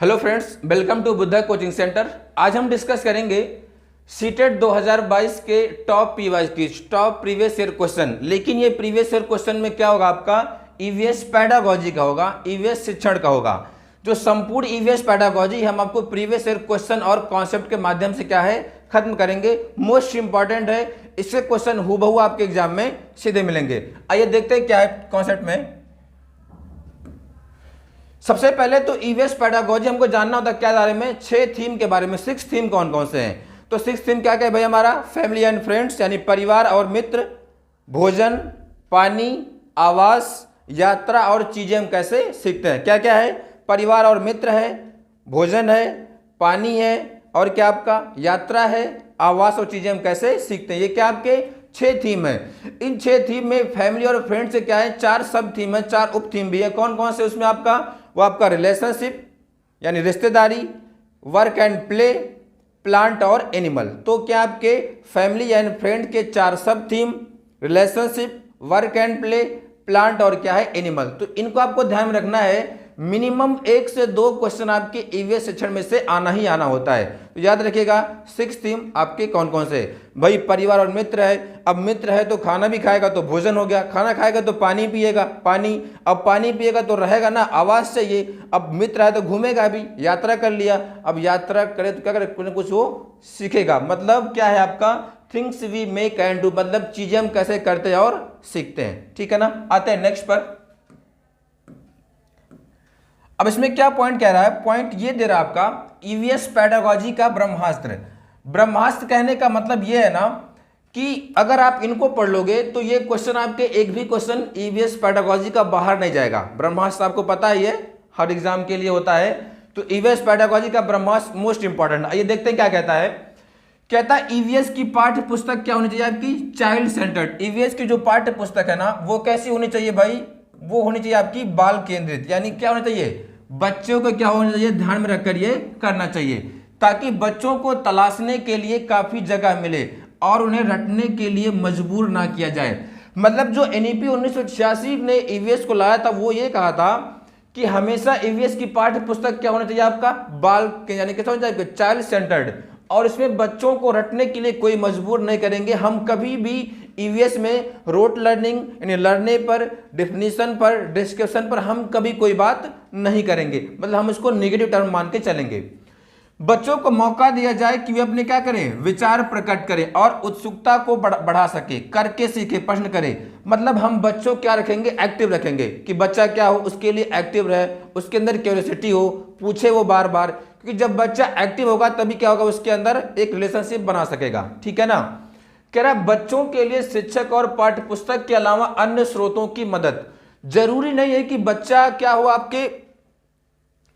Hello friends, welcome to Buddha coaching centre. आज हम discuss करेंगे सीटेट 2022 के top PYQs, top previous year question. लेकिन ये प्रीवियस ईयर क्वेश्चन में क्या होगा, आपका ईवीएस पेडागोजी का होगा, ईवीएस शिक्षण का होगा। जो संपूर्ण ईवीएस पेडागोजी हम आपको प्रीवियस ईयर क्वेश्चन और कॉन्सेप्ट के माध्यम से क्या है खत्म करेंगे। मोस्ट इंपॉर्टेंट है, इसके क्वेश्चन हूबहू आपके एग्जाम में सीधे मिलेंगे। आइए देखते हैं क्या है कॉन्सेप्ट में। सबसे पहले तो ईवीएस पेडागोजी हमको जानना होता है क्या बारे में, 6 थीम के बारे में। 6 थीम कौन कौन से हैं? तो 6 थीम क्या क्या है भाई हमारा? फैमिली एंड फ्रेंड्स यानी परिवार और मित्र, भोजन, पानी, आवास, यात्रा और चीजें हम कैसे सीखते हैं। क्या क्या है? परिवार और मित्र है, भोजन है, पानी है और क्या आपका यात्रा है, आवास और चीजें हम कैसे सीखते हैं। ये क्या आपके 6 थीम है। इन 6 थीम में फैमिली और फ्रेंड से क्या है 4 सब थीम है, 4 उप थीम भी है। कौन कौन से उसमें आपका? वो आपका रिलेशनशिप यानी रिश्तेदारी, वर्क एंड प्ले, प्लांट और एनिमल। तो क्या आपके फैमिली एंड फ्रेंड के 4 सब theme, relationship, work and play, plant और क्या है एनिमल। तो इनको आपको ध्यान में रखना है। मिनिमम 1 से 2 क्वेश्चन आपके ईवीएस शिक्षण में से आना ही आना होता है। तो याद रखिएगा 6 थीम आपके कौन कौन से भाई? परिवार और मित्र है। अब मित्र है तो खाना भी खाएगा तो भोजन हो गया, खाना खाएगा तो पानी पिएगा, पानी। अब पानी पिएगा तो रहेगा ना, आवाज चाहिए। अब मित्र है तो घूमेगा भी, यात्रा कर लिया। अब यात्रा करे तो क्या करे, कुछ वो सीखेगा। मतलब क्या है आपका things we make and do, मतलब चीजें हम कैसे करते हैं और सीखते हैं। ठीक है ना। आते हैं नेक्स्ट पर। अब इसमें क्या पॉइंट कह रहा है? पॉइंट ये दे रहा है आपका ईवीएस पेडागोजी का ब्रह्मास्त्र। ब्रह्मास्त्र कहने का मतलब ये है ना कि अगर आप इनको पढ़ लोगे तो ये क्वेश्चन आपके एक भी क्वेश्चन ईवीएस पेडागोजी का बाहर नहीं जाएगा। ब्रह्मास्त्र आपको पता ही है, हर एग्जाम के लिए होता है। तो ईवीएस पेडागोजी का ब्रह्मास्त्र मोस्ट इंपॉर्टेंट। आइए देखते हैं क्या कहता है। कहता है ईवीएस की पाठ्य पुस्तक क्या होनी चाहिए आपकी? Child centred. ईवीएस की जो पाठ्य पुस्तक है ना वो कैसी होनी चाहिए भाई? वो होनी चाहिए आपकी बाल केंद्रित, यानी क्या होना चाहिए? बच्चों को क्या होना चाहिए ध्यान में रखकर ये करना चाहिए, ताकि बच्चों को तलाशने के लिए काफी जगह मिले और उन्हें रटने के लिए मजबूर ना किया जाए। मतलब जो एनईपी 1986 ने ईवीएस को लाया था वो ये कहा था कि हमेशा ईवीएस की पाठ्य पुस्तक क्या होना चाहिए आपका? बाल यानी कैसा होना चाहिए? Child centred. और इसमें बच्चों को रटने के लिए कोई मजबूर नहीं करेंगे। हम कभी भी ईवीएस में रोट लर्निंग यानी लर्ने पर, डिफिनीशन पर, डिस्क्रिप्शन पर हम कभी कोई बात नहीं करेंगे। मतलब हम इसको नेगेटिव टर्म मान के चलेंगे। बच्चों को मौका दिया जाए कि वे अपने क्या करें, विचार प्रकट करें और उत्सुकता को बढ़ा सके, करके सीखे, प्रश्न करें। मतलब हम बच्चों क्या रखेंगे? एक्टिव रखेंगे कि बच्चा क्या हो उसके लिए एक्टिव रहे, उसके अंदर क्यूरियोसिटी हो, पूछे वो बार बार। क्योंकि जब बच्चा एक्टिव होगा तभी क्या होगा, उसके अंदर एक रिलेशनशिप बना सकेगा। ठीक है ना। कह रहा बच्चों के लिए शिक्षक और पाठ्य पुस्तक के अलावा अन्य स्रोतों की मदद। जरूरी नहीं है कि बच्चा क्या हो आपके,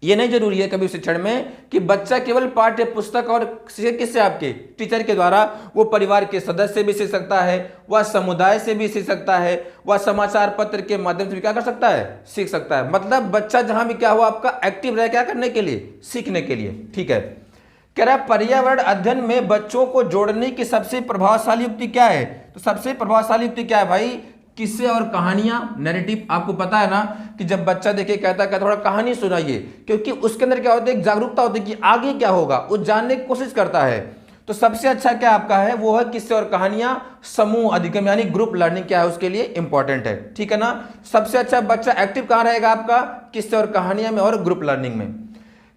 ये नहीं जरूरी है कभी शिक्षण में कि बच्चा केवल पाठ्य पुस्तक और किससे आपके टीचर के द्वारा, वो परिवार के सदस्य भी सीख सकता है, वह समुदाय से भी सीख सकता है, वह समाचार पत्र के माध्यम से भी क्या कर सकता है, सीख सकता है। मतलब बच्चा जहां भी क्या हुआ आपका एक्टिव रहे, क्या करने के लिए, सीखने के लिए। ठीक है। कह रहा पर्यावरण अध्ययन में बच्चों को जोड़ने की सबसे प्रभावशाली युक्ति क्या है? तो सबसे प्रभावशाली युक्ति क्या है भाई? किस्से और कहानियां, नैरेटिव। आपको पता है ना कि जब बच्चा देखे कहता है थोड़ा कहानी सुनाइए, क्योंकि उसके अंदर क्या होता है, एक जागरूकता होती है कि आगे क्या होगा, वो जानने की कोशिश करता है। तो सबसे अच्छा क्या आपका है, वो है किस्से और कहानियां, समूह अधिगम यानी ग्रुप लर्निंग क्या है उसके लिए इंपॉर्टेंट है। ठीक है ना। सबसे अच्छा बच्चा एक्टिव कहां रहेगा आपका? किस्से और कहानियां में और ग्रुप लर्निंग में।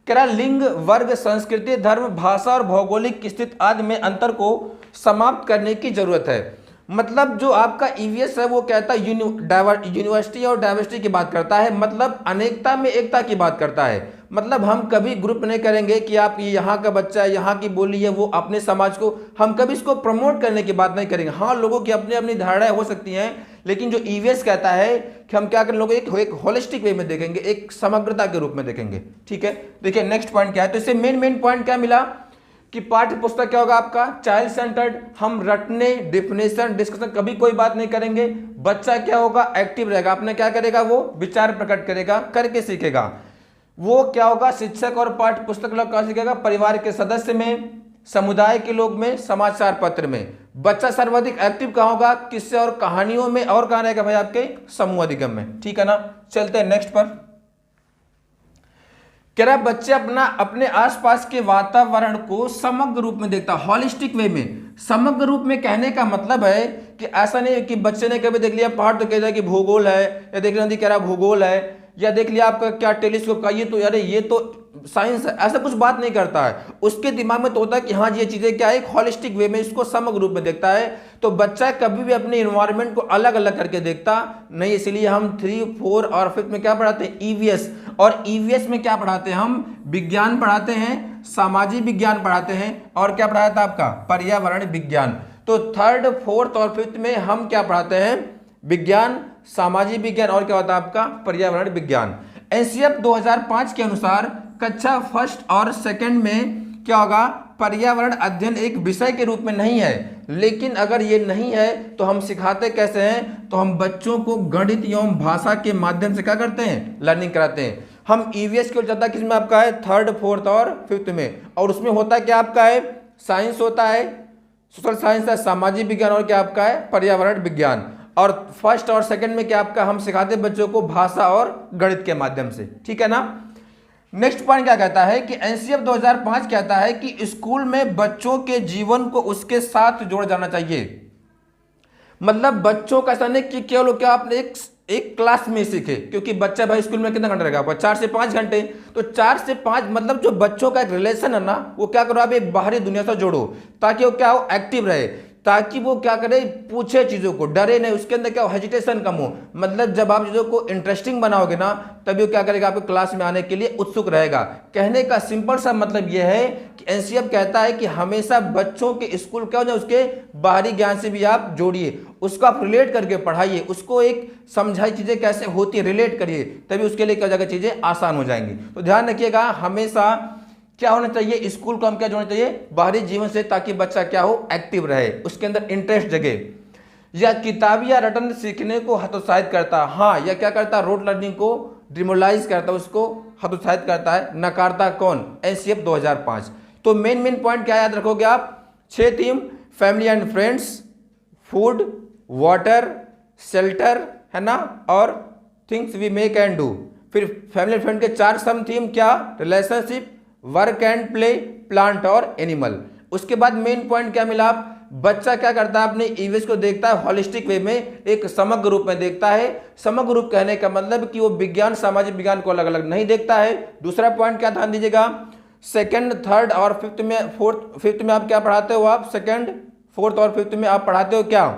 कह रहा लिंग, वर्ग, संस्कृति, धर्म, भाषा और भौगोलिक स्थिति आदि में अंतर को समाप्त करने की जरूरत है। मतलब जो आपका ईवीएस है वो कहता है यूनिवर्सिटी और डाइवर्सिटी की बात करता है, मतलब अनेकता में एकता की बात करता है। मतलब हम कभी ग्रुप नहीं करेंगे कि आप यहाँ का बच्चा है, यहाँ की बोली है, वो अपने समाज को, हम कभी इसको प्रमोट करने की बात नहीं करेंगे। हाँ, लोगों की अपनी अपनी धारणाएं हो सकती हैं, लेकिन जो ईवीएस कहता है कि हम क्या करें, लोगों एक होलिस्टिक वे में देखेंगे, एक समग्रता के रूप में देखेंगे। ठीक है। देखिए नेक्स्ट पॉइंट क्या है। तो इससे मेन पॉइंट क्या मिला कि पाठ्य पुस्तक क्या होगा आपका? Child centred. हम रटने, डिफिनेशन, डिस्कशन कभी कोई बात नहीं करेंगे। बच्चा क्या होगा? एक्टिव रहेगा। अपने क्या करेगा? वो विचार प्रकट करेगा, करके सीखेगा। वो क्या होगा? शिक्षक और पाठ्य पुस्तक लोग क्या सीखेगा? परिवार के सदस्य में, समुदाय के लोग में, समाचार पत्र में। बच्चा सर्वाधिक एक्टिव कहाँ होगा? किस्से और कहानियों में, और कहाँ रहेगा भाई? आपके समूह अधिगम में। ठीक है ना। चलते हैं नेक्स्ट पर। कह रहा है बच्चे अपने आसपास के वातावरण को समग्र रूप में देखता है, हॉलिस्टिक वे में। समग्र रूप में कहने का मतलब है कि ऐसा नहीं है कि बच्चे ने कभी देख लिया पहाड़ तो कहता है कि भूगोल है, या देख लिया नदी कह रहा भूगोल है, या देख लिया आपका क्या टेलीस्कोप का ये तो अरे ये तो साइंस है, ऐसा कुछ बात नहीं करता है। उसके दिमाग में तो होता है कि हाँ ये चीजें क्या है, एक हॉलिस्टिक वे में इसको समग्र रूप में देखता है। तो बच्चा कभी भी अपने इन्वायरमेंट को अलग अलग करके देखता नहीं, इसलिए हम 3, 4 और 5 में क्या पढ़ाते हैं, ईवीएस। और ईवीएस में क्या पढ़ाते हैं हम, विज्ञान पढ़ाते हैं, सामाजिक विज्ञान पढ़ाते हैं, और क्या पढ़ाया था आपका, पर्यावरण विज्ञान। तो 3rd, 4th और 5th में हम क्या पढ़ाते हैं, विज्ञान, सामाजिक विज्ञान और क्या होता है आपका, पर्यावरण विज्ञान। एनसीएफ 2005 के अनुसार कक्षा 1st और 2nd में क्या होगा, पर्यावरण अध्ययन एक विषय के रूप में नहीं है। लेकिन अगर ये नहीं है तो हम सिखाते कैसे हैं, तो हम बच्चों को गणित एवं भाषा के माध्यम से क्या करते हैं, लर्निंग कराते हैं। हम ईवीएस की ओर जाता है किसमें आपका है, 3rd, 4th और 5th में, और उसमें होता क्या आपका है, साइंस होता है, सोशल साइंस है, सामाजिक विज्ञान और क्या आपका है, पर्यावरण विज्ञान। और 1st और 2nd में क्या आपका, हम सिखाते बच्चों को भाषा और गणित के माध्यम से, ठीक है ना। नेक्स्ट पॉइंट क्या कहता है कि एनसीएफ 2005 कहता है कि स्कूल में बच्चों के जीवन को उसके साथ जोड़ा जाना चाहिए। मतलब बच्चों का ऐसा नहीं कि केवल क्या आपने एक क्लास में सीखे, क्योंकि बच्चा भाई स्कूल में कितना घंटा रहेगा आपका, 4 से 5 घंटे। तो 4 से 5 मतलब जो बच्चों का एक रिलेशन है ना, वो क्या करो आप एक बाहरी दुनिया से जोड़ो, ताकि वो क्या हो, एक्टिव रहे, ताकि वो क्या करे, पूछे चीज़ों को, डरे नहीं, उसके अंदर क्या हो, हेजिटेशन कम हो। मतलब जब आप चीज़ों को इंटरेस्टिंग बनाओगे ना, तभी वो क्या करेगा, आपको क्लास में आने के लिए उत्सुक रहेगा। कहने का सिंपल सा मतलब यह है कि एनसीएफ कहता है कि हमेशा बच्चों के स्कूल क्या हो जाए, उसके बाहरी ज्ञान से भी आप जोड़िए, उसको आप रिलेट करके पढ़ाइए, उसको एक समझाई चीज़ें कैसे होती है रिलेट करिए, तभी उसके लिए क्या हो जाएगा, चीज़ें आसान हो जाएंगी। तो ध्यान रखिएगा, हमेशा क्या होना चाहिए, स्कूल को हम क्या जोड़ना चाहिए, बाहरी जीवन से, ताकि बच्चा क्या हो, एक्टिव रहे, उसके अंदर इंटरेस्ट जगे। या किताबी या रटन सीखने को हतोत्साहित करता, हाँ, या क्या करता, रोड लर्निंग को डिमोरलाइज करता, उसको हतोत्साहित करता है, नकारता कौन, एनसीएफ 2005। तो मेन पॉइंट क्या याद रखोगे आप, 6 theme, family and friends, food, water, shelter, है ना, और things we make and do. फिर फैमिली एंड फ्रेंड के 4 सम थीम, क्या, relationship, work and play, plant और एनिमल। उसके बाद मेन पॉइंट क्या मिला, बच्चा क्या करता है, अपने ईवीएस को देखता है हॉलिस्टिक वे में, एक समग्र रूप में देखता है। समग्र रूप कहने का मतलब कि वो विज्ञान, सामाजिक विज्ञान को अलग अलग नहीं देखता है। दूसरा पॉइंट क्या ध्यान दीजिएगा, 2nd, 3rd और 5th में, 5th में आप क्या पढ़ाते हो, आप 2nd, 4th और 5th में आप पढ़ाते हो क्या,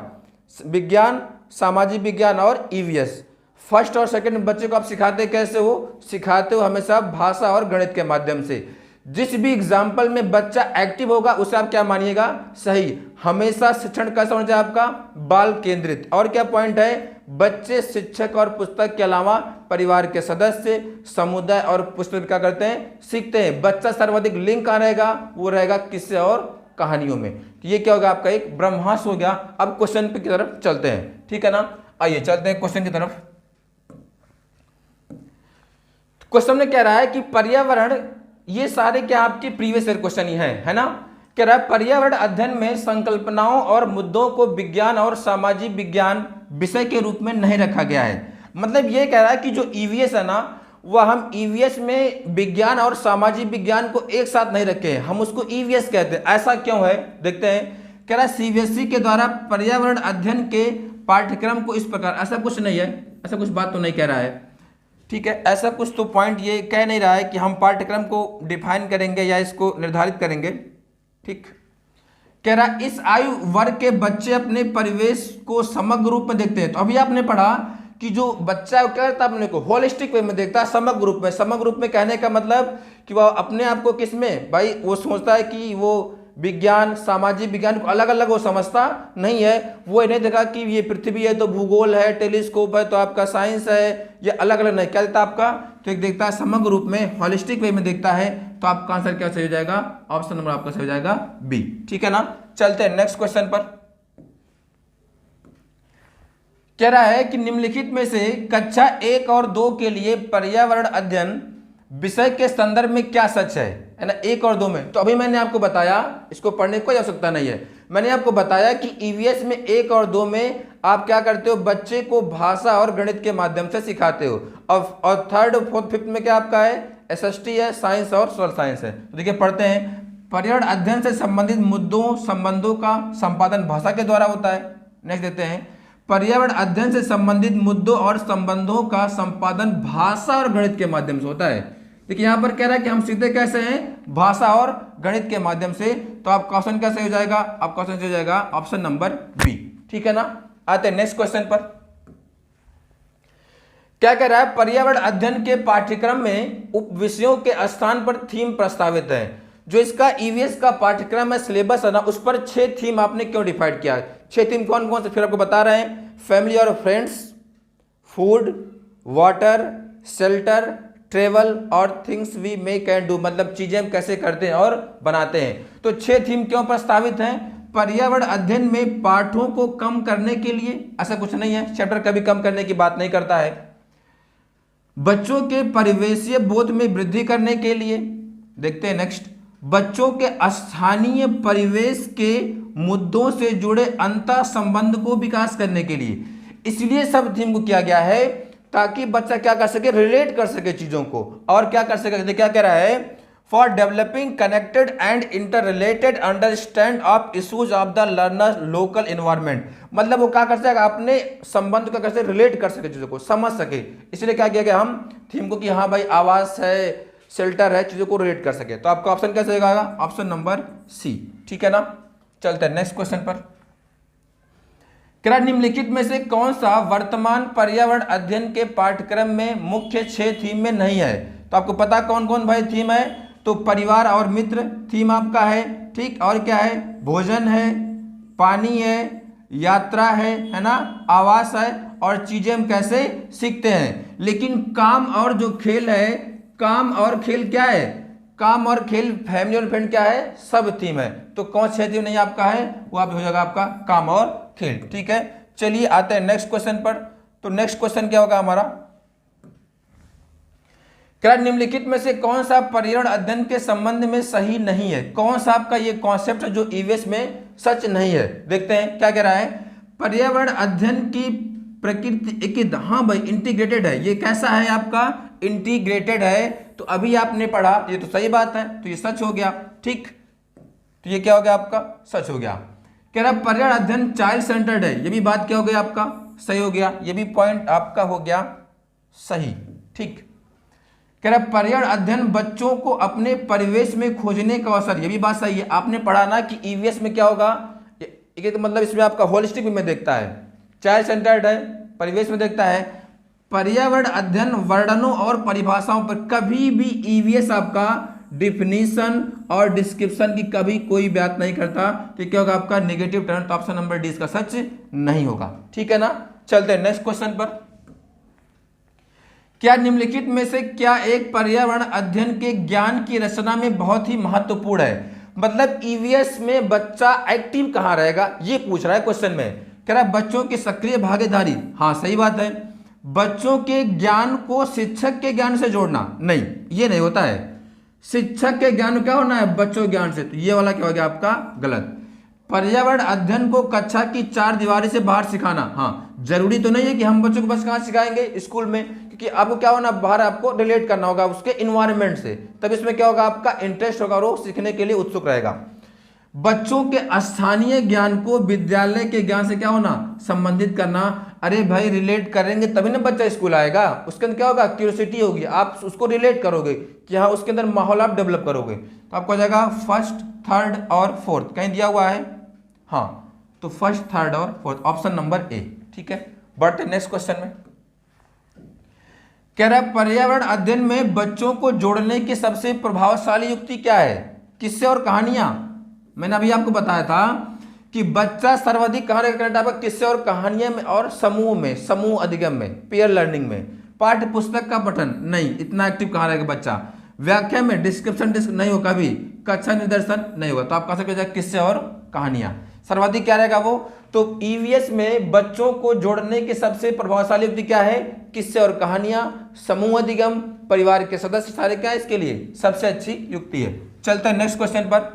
विज्ञान, सामाजिक विज्ञान और ईवीएस। 1st और 2nd बच्चे को आप सिखाते कैसे हो, सिखाते हो हमेशा भाषा और गणित के माध्यम से। जिस भी एग्जाम्पल में बच्चा एक्टिव होगा उसे आप क्या मानिएगा, सही। हमेशा शिक्षण कैसा होना चाहिए आपका, बाल केंद्रित। और क्या पॉइंट है, बच्चे शिक्षक और पुस्तक के अलावा परिवार के सदस्य, समुदाय और पुस्तक क्या करते हैं, सीखते हैं। बच्चा सर्वाधिक लिंक कहाँ रहेगा, वो रहेगा किस्से और कहानियों में। तो ये क्या होगा, आपका एक ब्रह्मास्त्र हो गया। अब क्वेश्चन की तरफ चलते हैं, ठीक है ना, आइए चलते हैं क्वेश्चन की तरफ। क्वेश्चन में कह रहा है कि पर्यावरण, ये सारे क्या आपके प्रीवियस ईयर क्वेश्चन ही है ना। कह रहा है पर्यावरण अध्ययन में संकल्पनाओं और मुद्दों को विज्ञान और सामाजिक विज्ञान विषय के रूप में नहीं रखा गया है। मतलब ये कह रहा है कि जो ईवीएस है ना, वह हम ईवीएस में विज्ञान और सामाजिक विज्ञान को एक साथ नहीं रखे हैं, हम उसको ईवीएस कहते हैं। ऐसा क्यों है, देखते हैं। कह रहा है सीबीएसई के द्वारा पर्यावरण अध्ययन के पाठ्यक्रम को इस प्रकार, ऐसा कुछ नहीं है, ऐसा कुछ बात तो नहीं कह रहा है, ठीक है। ऐसा कुछ तो पॉइंट ये कह नहीं रहा है कि हम पाठ्यक्रम को डिफाइन करेंगे या इसको निर्धारित करेंगे, ठीक। कह रहा इस आयु वर्ग के बच्चे अपने परिवेश को समग्र रूप में देखते हैं। तो अभी आपने पढ़ा कि जो बच्चा है वो क्या करता है, अपने को होलिस्टिक वे में देखता है, समग्र रूप में। समग्र रूप में कहने का मतलब कि वह अपने आप को किस में, भाई वो सोचता है कि वो विज्ञान, सामाजिक विज्ञान को अलग अलग वो समझता नहीं है। वो नहीं देखा कि ये पृथ्वी है तो भूगोल है, टेलीस्कोप है तो आपका साइंस है, ये अलग अलग नहीं। क्या देखता आपका, तो एक देखता है समग्र रूप में, होलिस्टिक वे में देखता है। तो आपका आंसर क्या सही हो जाएगा, ऑप्शन नंबर आपका सही हो जाएगा बी, ठीक है ना। चलते हैं नेक्स्ट क्वेश्चन पर। कह रहा है कि निम्नलिखित में से कक्षा 1 और 2 के लिए पर्यावरण अध्ययन विषय के संदर्भ में क्या सच है ना, 1 और 2 में। तो अभी मैंने आपको बताया, इसको पढ़ने की कोई आवश्यकता नहीं है। मैंने आपको बताया कि ईवीएस में 1 और 2 में आप क्या करते हो, बच्चे को भाषा और गणित के माध्यम से सिखाते हो। और 3rd, 4th, 5th में क्या आपका है, SST है, साइंस और सोशल साइंस है। तो देखिए पढ़ते हैं, पर्यावरण अध्ययन से संबंधित संबंधों का संपादन भाषा के द्वारा होता है। नेक्स्ट देते हैं, पर्यावरण अध्ययन से संबंधित मुद्दों और संबंधों का संपादन भाषा और गणित के माध्यम से होता है। देखिए यहाँ पर कह रहा है कि हम सीखते कैसे हैं, भाषा और गणित के माध्यम से। तो आपका ऑप्शन कैसे हो जाएगा, आपका ऑप्शन हो जाएगा ऑप्शन नंबर बी। ठीक है ना। आते हैं नेक्स्ट क्वेश्चन पर। क्या कह रहा है, पर्यावरण अध्ययन के पाठ्यक्रम में उप विषयों के स्थान पर थीम प्रस्तावित है। जो इसका ईवीएस का पाठ्यक्रम है, सिलेबस है ना, उस पर 6 थीम आपने क्यों डिफाइड किया है? 6 थीम कौन कौन से फिर आपको बता रहे हैं, फैमिली और friends, food, water, shelter, travel और things we make and do, मतलब चीजें हम कैसे करते हैं और बनाते हैं। तो 6 थीम क्यों प्रस्तावित हैं? पर्यावरण अध्ययन में पाठों को कम करने के लिए, ऐसा कुछ नहीं है, चैप्टर कभी कम करने की बात नहीं करता है। बच्चों के परिवेशीय बोध में वृद्धि करने के लिए, देखते हैं नेक्स्ट, बच्चों के स्थानीय परिवेश के मुद्दों से जुड़े अंतर संबंध को विकास करने के लिए। इसलिए सब थीम को किया गया है ताकि बच्चा क्या कर सके, रिलेट कर सके चीजों को, और क्या कर सके, क्या कह रहा है, for developing connected and inter related understand of issues of the learner local environment. मतलब वो क्या कर सकेगा, अपने संबंध को कैसे रिलेट कर सके, चीजों को समझ सके। इसलिए क्या किया गया हम थीम को कि हाँ भाई आवास है, शेल्टर है, चीजों को रिलेट कर सके। तो आपका ऑप्शन कैसे होगा, ऑप्शन नंबर सी। ठीक है ना। चलते हैं नेक्स्ट क्वेश्चन पर। क्या निम्नलिखित में से कौन सा वर्तमान पर्यावरण अध्ययन के पाठ्यक्रम में मुख्य 6 थीम में नहीं है? तो आपको पता कौन कौन भाई थीम है, तो परिवार और मित्र थीम आपका है, ठीक, और क्या है, भोजन है, पानी है, यात्रा है ना, आवास है, और चीजें हम कैसे सीखते हैं। लेकिन काम और जो खेल है, काम और खेल क्या है, काम और खेल, फैमिली और फ्रेंड क्या है, सब थीम है। तो कौन 6 थीम नहीं आपका है, वो आप हो जाएगा आपका काम और खेल। ठीक है, चलिए आते हैं नेक्स्ट क्वेश्चन पर। तो नेक्स्ट क्वेश्चन क्या होगा हमारा, क्या निम्नलिखित में से कौन सा पर्यावरण अध्ययन के संबंध में सही नहीं है? कौन सा आपका ये कॉन्सेप्ट जो ईवीएस में सच नहीं है? देखते हैं क्या कह रहा है, पर्यावरण अध्ययन की प्रकृति एक, हाँ भाई इंटीग्रेटेड है। ये कैसा है आपका, इंटीग्रेटेड है। तो अभी आपने पढ़ा, ये तो सही बात है, तो ये सच हो गया। ठीक, तो ये क्या हो गया आपका, सच हो गया। कह रहा पर्यावरण अध्ययन चाइल्ड सेंटर्ड है, ये भी बात क्या हो गया आपका, सही हो गया। ये भी पॉइंट आपका हो गया सही। ठीक, कह रहा पर्यावरण अध्ययन बच्चों को अपने परिवेश में खोजने का अवसर, ये भी बात सही है। आपने पढ़ा ना कि ईवीएस में क्या होगा, ये तो मतलब इसमें आपका होलिस्टिक में देखता है, चाइल्ड सेंटर्ड है, परिवेश में देखता है। पर्यावरण अध्ययन वर्णनों और परिभाषाओं पर कभी भी ईवीएस आपका डिफिनीशन और डिस्क्रिप्शन की कभी कोई बात नहीं करता। तो क्या होगा आपका नेगेटिव टर्न। तो ऑप्शन नंबर डी इसका सच नहीं होगा। ठीक है ना। चलते हैं नेक्स्ट क्वेश्चन पर। क्या निम्नलिखित में से क्या एक पर्यावरण अध्ययन के ज्ञान की रचना में बहुत ही महत्वपूर्ण है? मतलब ईवीएस में बच्चा एक्टिव कहां रहेगा, ये पूछ रहा है क्वेश्चन में। कह रहा है बच्चों की सक्रिय भागीदारी, हाँ सही बात है। बच्चों के ज्ञान को शिक्षक के ज्ञान से जोड़ना, नहीं, ये नहीं होता है। शिक्षक के ज्ञान क्या होना है, बच्चों के ज्ञान से। तो ये वाला क्या हो गया आपका गलत। पर्यावरण अध्ययन को कक्षा की 4 दीवारी से बाहर सिखाना, हाँ जरूरी तो नहीं है कि हम बच्चों को बस कहाँ सिखाएंगे, स्कूल में, क्योंकि आपको क्या होना, बाहर आपको रिलेट करना होगा उसके इन्वायरमेंट से, तब इसमें क्या होगा आपका इंटरेस्ट होगा और वो सीखने के लिए उत्सुक रहेगा। बच्चों के स्थानीय ज्ञान को विद्यालय के ज्ञान से क्या होना, संबंधित करना। अरे भाई रिलेट करेंगे तभी ना बच्चा स्कूल आएगा, उसके अंदर क्या होगा, क्यूरियोसिटी होगी, आप उसको रिलेट करोगे कि हाँ उसके अंदर माहौल आप डेवलप करोगे। तो आपको हो जाएगा फर्स्ट, थर्ड और फोर्थ, कहीं दिया हुआ है, हाँ तो फर्स्ट, थर्ड और फोर्थ, ऑप्शन नंबर ए। ठीक है, बढ़ते नेक्स्ट क्वेश्चन में। कह रहा है पर्यावरण अध्ययन में बच्चों को जोड़ने की सबसे प्रभावशाली युक्ति क्या है? किस्से और कहानियां। मैंने अभी आपको बताया था कि बच्चा सर्वाधिक कहां रहेगा, किस्से और कहानियां में और समूह में, समूह अधिगम में, पेयर लर्निंग में। पाठ्य पुस्तक का पठन नहीं, इतना एक्टिव कहां रहेगा बच्चा। व्याख्या में डिस्क्रिप्शन नहीं हो कभी, कक्षा निर्देशन नहीं होगा। तो आप कह सकते हैं किस्से और कहानियां, सर्वाधिक क्या रहेगा वो। तो ईवीएस में बच्चों को जोड़ने की सबसे प्रभावशाली युक्ति क्या है, किस्से और कहानियां, समूह अधिगम, परिवार के सदस्य, सारे क्या है इसके लिए सबसे अच्छी युक्ति है। चलते हैं नेक्स्ट क्वेश्चन पर।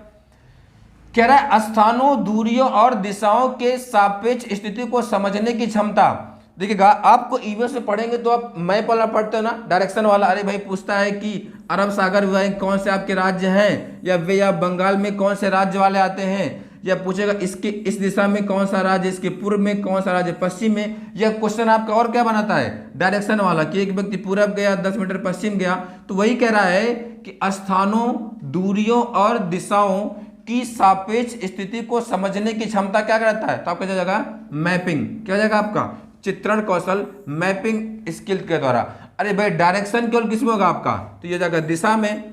कह रहा है स्थानों, दूरियों और दिशाओं के सापेक्ष स्थिति को समझने की क्षमता देखिएगा, आपको ईवीएस में पढ़ेंगे तो आप मैप वाला पढ़ते हो ना, डायरेक्शन वाला। अरे भाई पूछता है कि अरब सागर में कौन से आपके राज्य हैं, या बंगाल में कौन से राज्य वाले आते हैं, या पूछेगा इसके इस दिशा में कौन सा राज्य, इसके पूर्व में कौन सा राज्य, पश्चिम में। यह क्वेश्चन आपका और क्या बनाता है, डायरेक्शन वाला, कि एक व्यक्ति पूरब गया 10 मीटर पश्चिम गया। तो वही कह रहा है कि स्थानों, दूरियों और दिशाओं की सापेक्ष स्थिति को समझने की क्षमता क्या करता है, तो आपका जाएगा मैपिंग। क्या जाएगा आपका, चित्रण कौशल, मैपिंग स्किल के द्वारा। अरे भाई डायरेक्शन केवल किसमें होगा आपका, तो ये जाएगा दिशा में।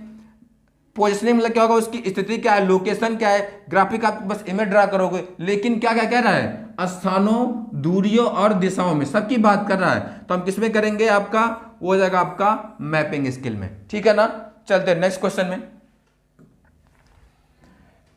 पोजिशनिंग मतलब क्या होगा, उसकी स्थिति क्या है, लोकेशन क्या है, ग्राफिक आप बस इमेज ड्रा करोगे। लेकिन क्या क्या कह रहा है, स्थानों, दूरियों और दिशाओं में सबकी बात कर रहा है। तो हम किसमें करेंगे, आपका वो हो जाएगा आपका मैपिंग स्किल में। ठीक है ना, चलते हैं नेक्स्ट क्वेश्चन में।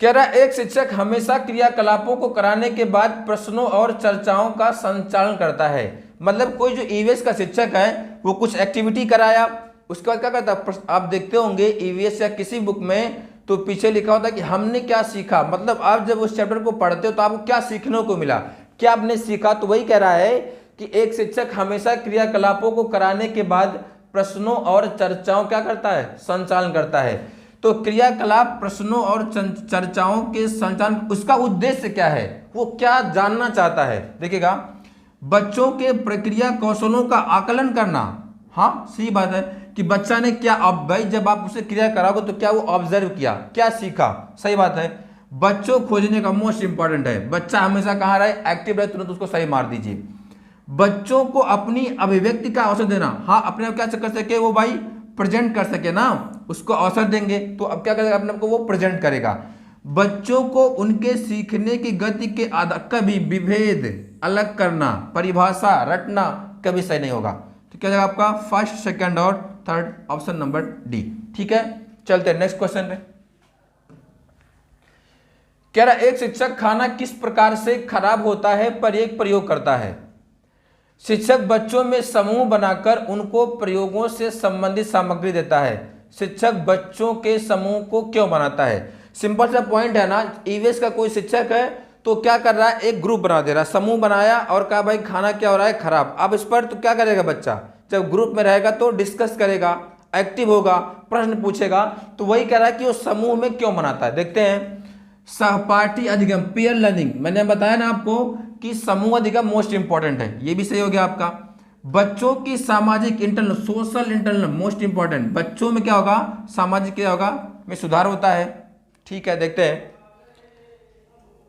कह रहा है एक शिक्षक हमेशा क्रियाकलापों को कराने के बाद प्रश्नों और चर्चाओं का संचालन करता है। मतलब कोई जो ईवीएस का शिक्षक है वो कुछ एक्टिविटी कराया, उसके बाद क्या करता है, आप देखते होंगे ईवीएस या किसी बुक में तो पीछे लिखा होता है कि हमने क्या सीखा। मतलब आप जब उस चैप्टर को पढ़ते हो तो आपको क्या सीखने को मिला, क्या आपने सीखा। तो वही कह रहा है कि एक शिक्षक हमेशा क्रियाकलापों को कराने के बाद प्रश्नों और चर्चाओं क्या करता है, संचालन करता है। तो क्रियाकलाप, प्रश्नों और चर्चाओं के संचालन, उसका उद्देश्य क्या है, वो क्या जानना चाहता है। देखिएगा, बच्चों के प्रक्रिया कौशलों का आकलन करना। हाँ सही बात है कि बच्चा ने क्या, अब भाई जब आप उसे क्रिया कराओगे तो क्या वो ऑब्जर्व किया, क्या सीखा, सही बात है। बच्चों खोजने का मोस्ट इंपॉर्टेंट है, बच्चा हमेशा कहाँ रहे, एक्टिव रहे, तुरंत उसको सही मार दीजिए। बच्चों को अपनी अभिव्यक्ति का अवसर देना। हाँ अपने आप क्या कर सके वो भाई, प्रेजेंट कर सके ना, उसको अवसर देंगे तो अब क्या करेगा, अपने आप को वो प्रेजेंट करेगा। बच्चों को उनके सीखने की गति के आधार, कभी विभेद, अलग करना, परिभाषा रटना कभी सही नहीं होगा। तो क्या जाएगा आपका फर्स्ट, सेकंड और थर्ड, ऑप्शन नंबर डी। ठीक है, चलते हैं नेक्स्ट क्वेश्चन में। कह रहा एक शिक्षक खाना किस प्रकार से खराब होता है पर एक प्रयोग करता है। शिक्षक बच्चों में समूह बनाकर उनको प्रयोगों से संबंधित सामग्री देता है। शिक्षक बच्चों के समूह को क्यों बनाता है। सिंपल सा पॉइंट है ना, ईवीएस का कोई शिक्षक है तो क्या कर रहा है, एक ग्रुप बना दे रहा है, समूह बनाया और कहा भाई खाना क्या हो रहा है, खराब। अब इस पर तो क्या करेगा बच्चा, जब ग्रुप में रहेगा तो डिस्कस करेगा, एक्टिव होगा, प्रश्न पूछेगा। तो वही कह रहा है कि वो समूह में क्यों बनाता है। देखते हैं, सहपाठी अधिगम, पीयर लर्निंग, मैंने बताया ना आपको कि समूह अधिगम मोस्ट इंपॉर्टेंट है, ये भी सही हो गया आपका। बच्चों की सामाजिक, internal, social internal most important, बच्चों में क्या होगा, सामाजिक क्या होगा, में सुधार होता है। ठीक है, देखते हैं।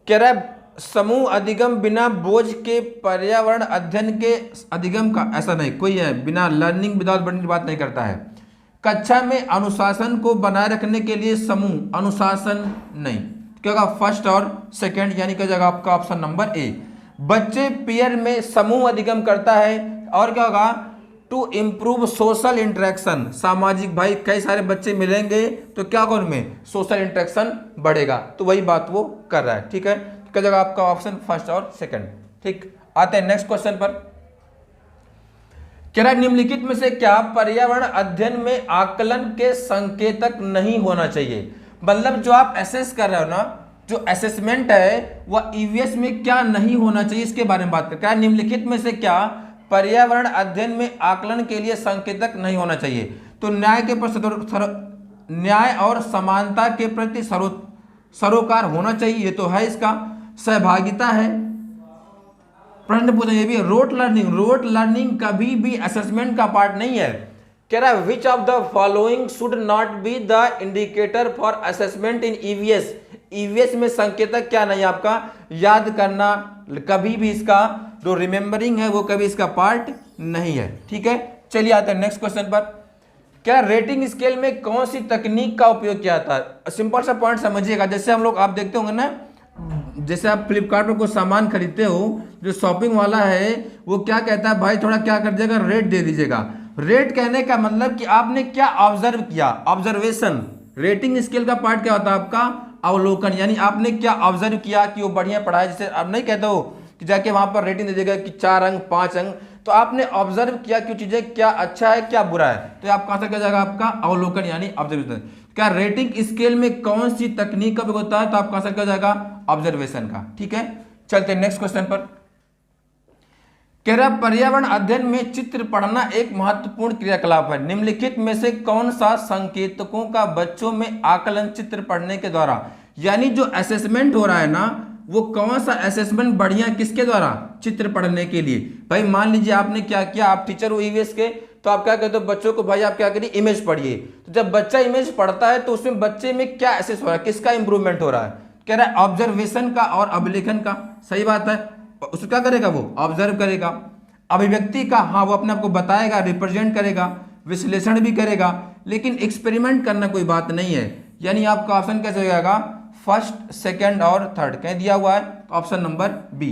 कह रहा है समूह अधिगम बिना बोझ के पर्यावरण अध्ययन के अधिगम का, ऐसा नहीं कोई है, बिना लर्निंग विदाउट बर्डन की बात नहीं करता है। कक्षा में अनुशासन को बनाए रखने के लिए समूह, अनुशासन नहीं, क्या होगा फर्स्ट और सेकंड, यानी क्या जाएगा आपका ऑप्शन नंबर ए। बच्चे पीयर में समूह अधिगम करता है और क्या होगा, टू इम्प्रूव सोशल इंटरेक्शन, सामाजिक, भाई कई सारे बच्चे मिलेंगे तो क्या होगा उनमें सोशल इंटरेक्शन बढ़ेगा। तो वही बात वो कर रहा है। ठीक है, क्या जगह आपका ऑप्शन फर्स्ट और सेकंड। ठीक, आते हैं नेक्स्ट क्वेश्चन पर। कह रहा है निम्नलिखित में से क्या पर्यावरण अध्ययन में आकलन के संकेतक नहीं होना चाहिए। मतलब जो आप एसेस कर रहे हो ना, जो असेसमेंट है वह ईवीएस में क्या नहीं होना चाहिए, इसके बारे में बात करता है। निम्नलिखित में से क्या पर्यावरण अध्ययन में आकलन के लिए संकेतक नहीं होना चाहिए। तो न्याय के प्रति, न्याय और समानता के प्रति सरोकार होना चाहिए, ये तो है इसका। सहभागिता है, प्रश्न पूछा ये भी। रोट लर्निंग, रोट लर्निंग कभी भी असेसमेंट का पार्ट नहीं है। कह रहा है विच of the following should not be the indicator for assessment in EVS. EVS में संकेतक क्या नहीं, आपका याद करना कभी भी, इसका जो रिमेंबरिंग है वो कभी इसका पार्ट नहीं है। ठीक है, चलिए आते हैं नेक्स्ट क्वेश्चन पर। क्या रेटिंग स्केल में कौन सी तकनीक का उपयोग किया जाता है। सिंपल सा पॉइंट समझिएगा, जैसे हम लोग आप देखते होंगे ना, जैसे आप फ्लिपकार्ट पर कोई सामान खरीदते हो, जो शॉपिंग वाला है वो क्या कहता है, भाई थोड़ा क्या कर दीजिएगा, रेट दे दीजिएगा। रेट कहने का मतलब कि आपने क्या ऑब्जर्व किया, ऑब्जर्वेशन। रेटिंग स्केल का पार्ट क्या होता है आपका, अवलोकन, यानी आपने क्या ऑब्जर्व किया कि वो बढ़िया पढ़ा है। जैसे आप नहीं कहते हो कि जाके वहां पर रेटिंग दे दीजिएगा कि 4 अंक 5 अंक, तो आपने ऑब्जर्व किया कि चीजें क्या अच्छा है क्या बुरा है, तो आप कहां से क्या जाएगा आपका अवलोकन यानी ऑब्जर्वेशन। क्या रेटिंग स्केल में कौन सी तकनीक का उपयोग होता है, तो आपका क्या जाएगा ऑब्जर्वेशन का। ठीक है, चलते हैं नेक्स्ट क्वेश्चन पर। कह रहा पर्यावरण अध्ययन में चित्र पढ़ना एक महत्वपूर्ण क्रियाकलाप है। निम्नलिखित में से कौन सा संकेतकों का बच्चों में आकलन चित्र पढ़ने के द्वारा, यानी जो असेसमेंट हो रहा है ना, वो कौन सा असेसमेंट बढ़िया किसके द्वारा, चित्र पढ़ने के लिए। भाई मान लीजिए आपने क्या किया, आप टीचर हो ईवीएस के, तो आप क्या कहते हो बच्चों को, भाई आप क्या करिए इमेज पढ़िए। तो जब बच्चा इमेज पढ़ता है तो उसमें बच्चे में क्या असेस हो रहा है, किसका इंप्रूवमेंट हो रहा है, कह रहा है ऑब्जर्वेशन का और अभिलेखन का। सही बात है, उसको क्या करेगा, वो ऑब्जर्व करेगा। अभिव्यक्ति का, हाँ वो अपने आप को बताएगा, रिप्रेजेंट करेगा, विश्लेषण भी करेगा, लेकिन एक्सपेरिमेंट करना कोई बात नहीं है। यानी आपका ऑप्शन कैसे हो जाएगा, फर्स्ट, सेकंड और थर्ड कहीं दिया हुआ है, ऑप्शन नंबर बी।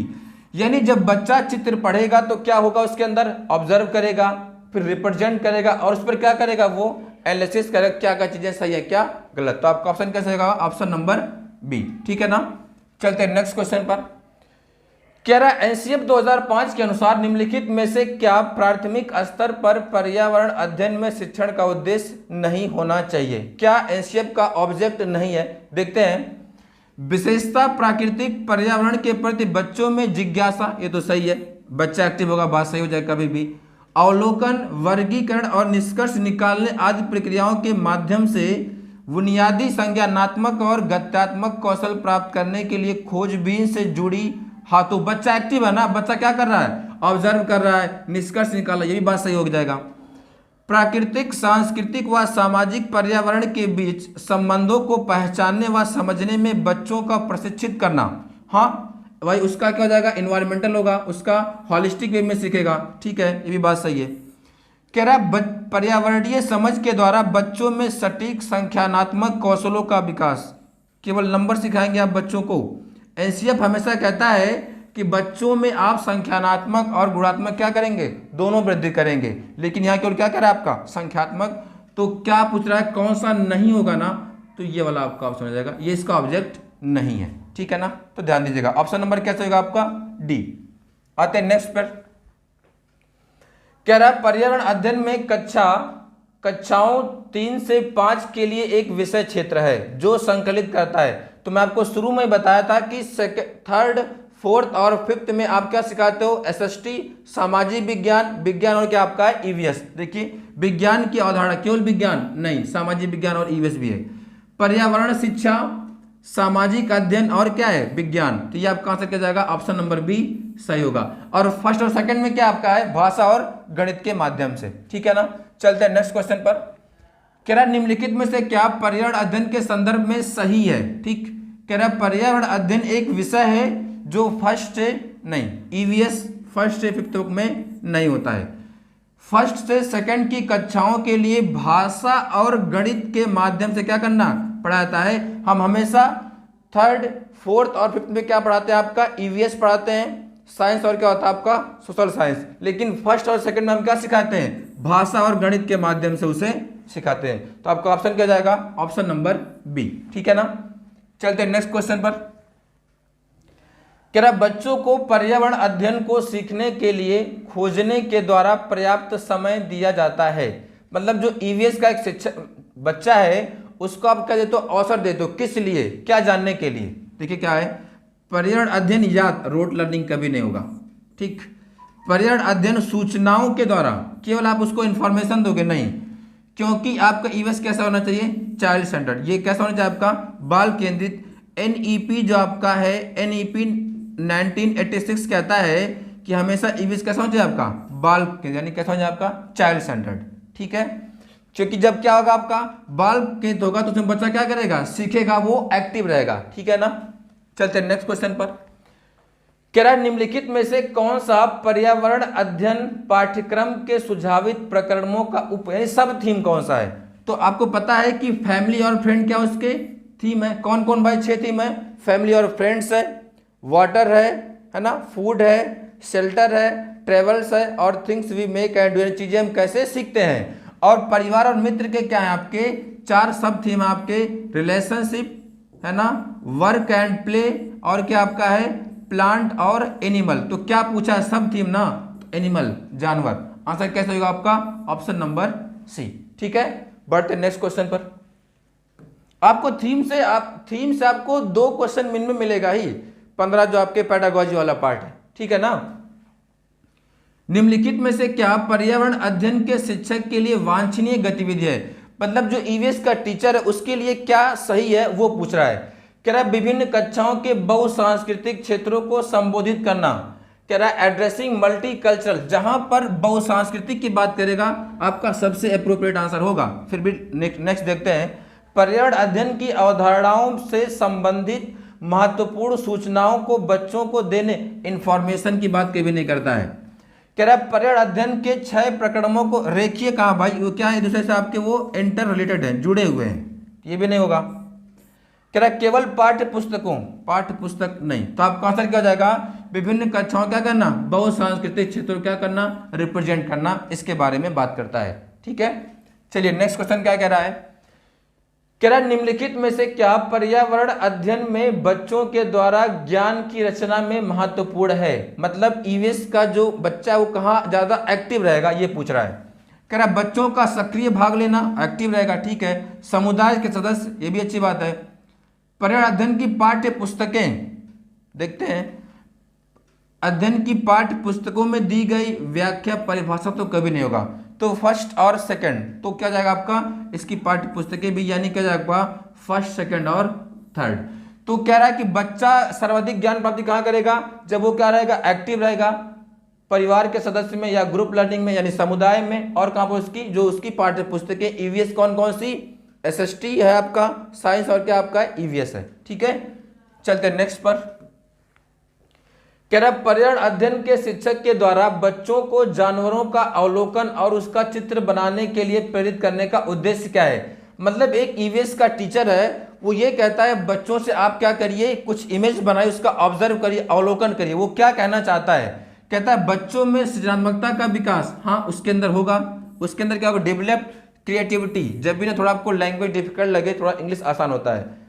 यानी जब बच्चा चित्र पढ़ेगा तो क्या होगा, उसके अंदर ऑब्जर्व करेगा, फिर रिप्रेजेंट करेगा और उस पर क्या करेगा, वो एनालिसिस करेगा क्या क्या चीजें सही है क्या गलत। तो आपका ऑप्शन कैसे होगा, ऑप्शन नंबर बी। ठीक है ना। चलते हैं नेक्स्ट क्वेश्चन पर। कह रहा है एनसीएफ 2005 के अनुसार निम्नलिखित में से क्या प्राथमिक स्तर पर पर्यावरण अध्ययन में शिक्षण का उद्देश्य नहीं होना चाहिए। क्या एनसीएफ का ऑब्जेक्ट नहीं है, देखते हैं। विशेषता प्राकृतिक पर्यावरण के प्रति बच्चों में जिज्ञासा, ये तो सही है, बच्चा एक्टिव होगा, बात सही हो जाएगा कभी भी। अवलोकन, वर्गीकरण और निष्कर्ष निकालने आदि प्रक्रियाओं के माध्यम से बुनियादी संज्ञानात्मक और गत्यात्मक कौशल प्राप्त करने के लिए खोजबीन से जुड़ी। हाँ तो बच्चा एक्टिव है ना, बच्चा क्या कर रहा है, ऑब्जर्व कर रहा है, निष्कर्ष निकाल रहा है, ये भी बात सही हो जाएगा। प्राकृतिक, सांस्कृतिक व सामाजिक पर्यावरण के बीच संबंधों को पहचानने व समझने में बच्चों का प्रशिक्षित करना। हाँ भाई उसका क्या हो जाएगा, इन्वायरमेंटल होगा, उसका हॉलिस्टिक वे में सीखेगा। ठीक है, ये भी बात सही है। कह रहा है पर्यावरणीय समझ के द्वारा बच्चों में सटीक संख्यानात्मक कौशलों का विकास। केवल नंबर सिखाएंगे आप बच्चों को। एनसीएफ हमेशा कहता है कि बच्चों में आप संख्यानात्मक और गुणात्मक क्या करेंगे, दोनों वृद्धि करेंगे, लेकिन यहाँ केवल क्या कह रहा है आपका संख्यात्मक। तो क्या पूछ रहा है, कौन सा नहीं होगा ना, तो ये वाला आपका ऑप्शन हो जाएगा, ये इसका ऑब्जेक्ट नहीं है। ठीक है ना, तो ध्यान दीजिएगा, ऑप्शन नंबर कैसे होगा आपका, डी। आते हैं नेक्स्ट पर। कह रहा है पर्यावरण अध्ययन में कक्षाओं 3 से 5 के लिए एक विषय क्षेत्र है जो संकलित करता है। तो मैं आपको शुरू में बताया था कि थर्ड, फोर्थ और फिफ्थ में आप क्या सिखाते हो, एसएसटी, सामाजिक विज्ञान, विज्ञान और क्या आपका है ईवीएस। देखिए विज्ञान की अवधारणा, केवल विज्ञान नहीं, सामाजिक विज्ञान और ईवीएस भी है। पर्यावरण शिक्षा, सामाजिक अध्ययन और क्या है विज्ञान। तो ये आप कहां से क्या जाएगा, ऑप्शन नंबर बी सही होगा। और फर्स्ट और सेकंड में क्या आपका है, भाषा और गणित के माध्यम से। ठीक है ना। चलते हैं नेक्स्ट क्वेश्चन पर। कह रहा निम्नलिखित में से क्या पर्यावरण अध्ययन के संदर्भ में सही है। ठीक, कह रहा पर्यावरण अध्ययन एक विषय है जो फर्स्ट से नहीं, ईवीएस फर्स्ट से फिफ्थ बुक में नहीं होता है। फर्स्ट से सेकंड की कक्षाओं के लिए भाषा और गणित के माध्यम से क्या करना पढ़ाता है। हम हमेशा थर्ड, फोर्थ और फिफ्थ में क्या पढ़ाते हैं, आपका ईवीएस पढ़ाते हैं, साइंस और क्या होता है आपका सोशल साइंस। लेकिन फर्स्ट और सेकंड में हम क्या सिखाते हैं, भाषा और गणित के माध्यम से उसे सिखाते हैं। तो आपका ऑप्शन क्या जाएगा, ऑप्शन नंबर बी। ठीक है ना। चलते हैं नेक्स्ट क्वेश्चन पर। कह रहा बच्चों को पर्यावरण अध्ययन को सीखने के लिए खोजने के द्वारा पर्याप्त समय दिया जाता है। मतलब जो ईवीएस का एक शिक्षक बच्चा है उसको आप क्या देते हो, अवसर देते हो, किस लिए, क्या जानने के लिए। देखिए क्या है, पर्यावरण अध्ययन याद, रोट लर्निंग कभी नहीं होगा। ठीक, पर्यावरण अध्ययन सूचनाओं के द्वारा, केवल आप उसको इंफॉर्मेशन दोगे नहीं, क्योंकि आपका ईवीएस कैसा होना चाहिए, चाइल्ड सेंटर्ड। ये कैसा होना चाहिए आपका, बाल केंद्रित। एनईपी जो आपका है, एनईपी 1986 कहता है कि हमेशा ईवीएस कैसा होना चाहिए आपका, बाल केंद्रित, यानी कैसा होना चाहिए आपका चाइल्ड सेंटर्ड। ठीक है, क्योंकि जब क्या होगा आपका बाल केंद्रित होगा तो उसमें बच्चा क्या करेगा, सीखेगा, वो एक्टिव रहेगा। ठीक है ना। चलते हैं नेक्स्ट क्वेश्चन पर। कह रहा है निम्नलिखित में से कौन सा पर्यावरण अध्ययन पाठ्यक्रम के सुझावित प्रकरणों का सब थीम कौन सा है। तो आपको पता है कि फैमिली और फ्रेंड क्या उसके थीम है। कौन कौन भाई 6 थीम है, फैमिली और फ्रेंड्स है, वाटर है ना, फूड है, शेल्टर है, ट्रेवल्स है और things we make and do, चीजें हम कैसे सीखते हैं। और परिवार और मित्र के क्या है आपके 4 सब थीम है आपके, रिलेशनशिप है ना, वर्क एंड प्ले और क्या आपका है प्लांट और एनिमल। तो क्या पूछा है सब थीम ना, एनिमल जानवर। आंसर कैसे होगा आपका, ऑप्शन नंबर सी। ठीक है, बढ़ते नेक्स्ट क्वेश्चन पर। आपको थीम से आपको 2 क्वेश्चन मिनिमम मिलेगा ही, 15 जो आपके पेडागोजी वाला पार्ट है। ठीक है ना। निम्नलिखित में से क्या पर्यावरण अध्ययन के शिक्षक के लिए वांछनीय गतिविधि है? मतलब जो ईवीएस का टीचर है उसके लिए क्या सही है वो पूछ रहा है। कह रहा है विभिन्न कक्षाओं के बहुसांस्कृतिक क्षेत्रों को संबोधित करना। कह रहा है एड्रेसिंग मल्टीकल्चरल, जहां पर बहुसांस्कृतिक की बात करेगा आपका सबसे अप्रोप्रिएट आंसर होगा। फिर भी नेक्स्ट देखते हैं। पर्यावरण अध्ययन की अवधारणाओं से संबंधित महत्वपूर्ण सूचनाओं को बच्चों को देने, इंफॉर्मेशन की बात कभी नहीं करता है। कह रहा है पर्यावरण अध्ययन के 6 प्रकरणों को रेखीय कहा भाई, वो क्या है, दूसरे से आपके वो इंटर रिलेटेड है, जुड़े हुए हैं, ये भी नहीं होगा। कह रहा है केवल पाठ्य पुस्तक नहीं, तो आपका आंसर क्या हो जाएगा, विभिन्न कक्षाओं क्या करना, बहुसांस्कृतिक क्षेत्रों क्या करना, रिप्रेजेंट करना, इसके बारे में बात करता है। ठीक है, चलिए नेक्स्ट क्वेश्चन क्या कह रहा है। कह रहा है निम्नलिखित में से क्या पर्यावरण अध्ययन में बच्चों के द्वारा ज्ञान की रचना में महत्वपूर्ण है? मतलब ईवीएस का जो बच्चा है वो कहाँ ज्यादा एक्टिव रहेगा ये पूछ रहा है। कह रहा है बच्चों का सक्रिय भाग लेना, एक्टिव रहेगा, ठीक है। समुदाय के सदस्य, ये भी अच्छी बात है। पर्यावरण अध्ययन की पाठ्य पुस्तकें, देखते हैं, अध्ययन की पाठ्य पुस्तकों में दी गई व्याख्या परिभाषा तो कभी नहीं होगा, तो फर्स्ट और सेकंड, तो क्या जाएगा आपका, इसकी पाठ्य पुस्तकें भी, यानी क्या जाएगा फर्स्ट, सेकंड और थर्ड। तो कह रहा है कि बच्चा सर्वाधिक ज्ञान प्राप्ति कहाँ करेगा, जब वो क्या रहेगा, एक्टिव रहेगा परिवार के सदस्य में या ग्रुप लर्निंग में यानी समुदाय में, और कहाँ पर उसकी जो उसकी पाठ्य पुस्तकें ईवीएस कौन कौन सी, एसएसटी है आपका साइंस, और क्या आपका ईवीएस है। ठीक है, चलते नेक्स्ट पर। कह रहा पर्यावरण अध्ययन के शिक्षक के द्वारा बच्चों को जानवरों का अवलोकन और उसका चित्र बनाने के लिए प्रेरित करने का उद्देश्य क्या है? मतलब एक ईवीएस का टीचर है, वो ये कहता है बच्चों से आप क्या करिए, कुछ इमेज बनाइए, उसका ऑब्जर्व करिए, अवलोकन करिए। वो क्या कहना चाहता है, कहता है बच्चों में सृजनात्मकता का विकास, हाँ उसके अंदर होगा, उसके अंदर क्या होगा, डेवलप क्रिएटिविटी। जब भी ना थोड़ा आपको लैंग्वेज डिफिकल्ट लगे, थोड़ा इंग्लिश आसान होता है।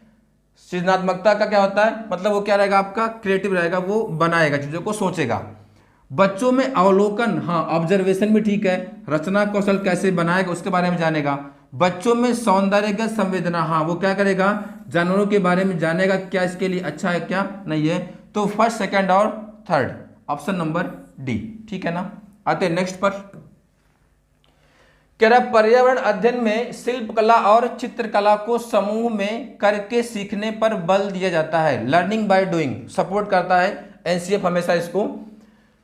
सृजनात्मकता का क्या होता है, मतलब वो क्या रहेगा आपका, क्रिएटिव रहेगा, वो बनाएगा, चीजों को सोचेगा। बच्चों में अवलोकन, हाँ ऑब्जर्वेशन भी ठीक है। रचना कौशल कैसे बनाएगा उसके बारे में जानेगा। बच्चों में सौंदर्यगत संवेदना, हाँ वो क्या करेगा, जानवरों के बारे में जानेगा, क्या इसके लिए अच्छा है क्या नहीं है। तो फर्स्ट, सेकंड और थर्ड, ऑप्शन नंबर डी। ठीक है ना, आते नेक्स्ट पर। कह रहा पर्यावरण अध्ययन में शिल्प कला और चित्रकला को समूह में करके सीखने पर बल दिया जाता है। लर्निंग बाय डूइंग सपोर्ट करता है एनसीएफ हमेशा इसको।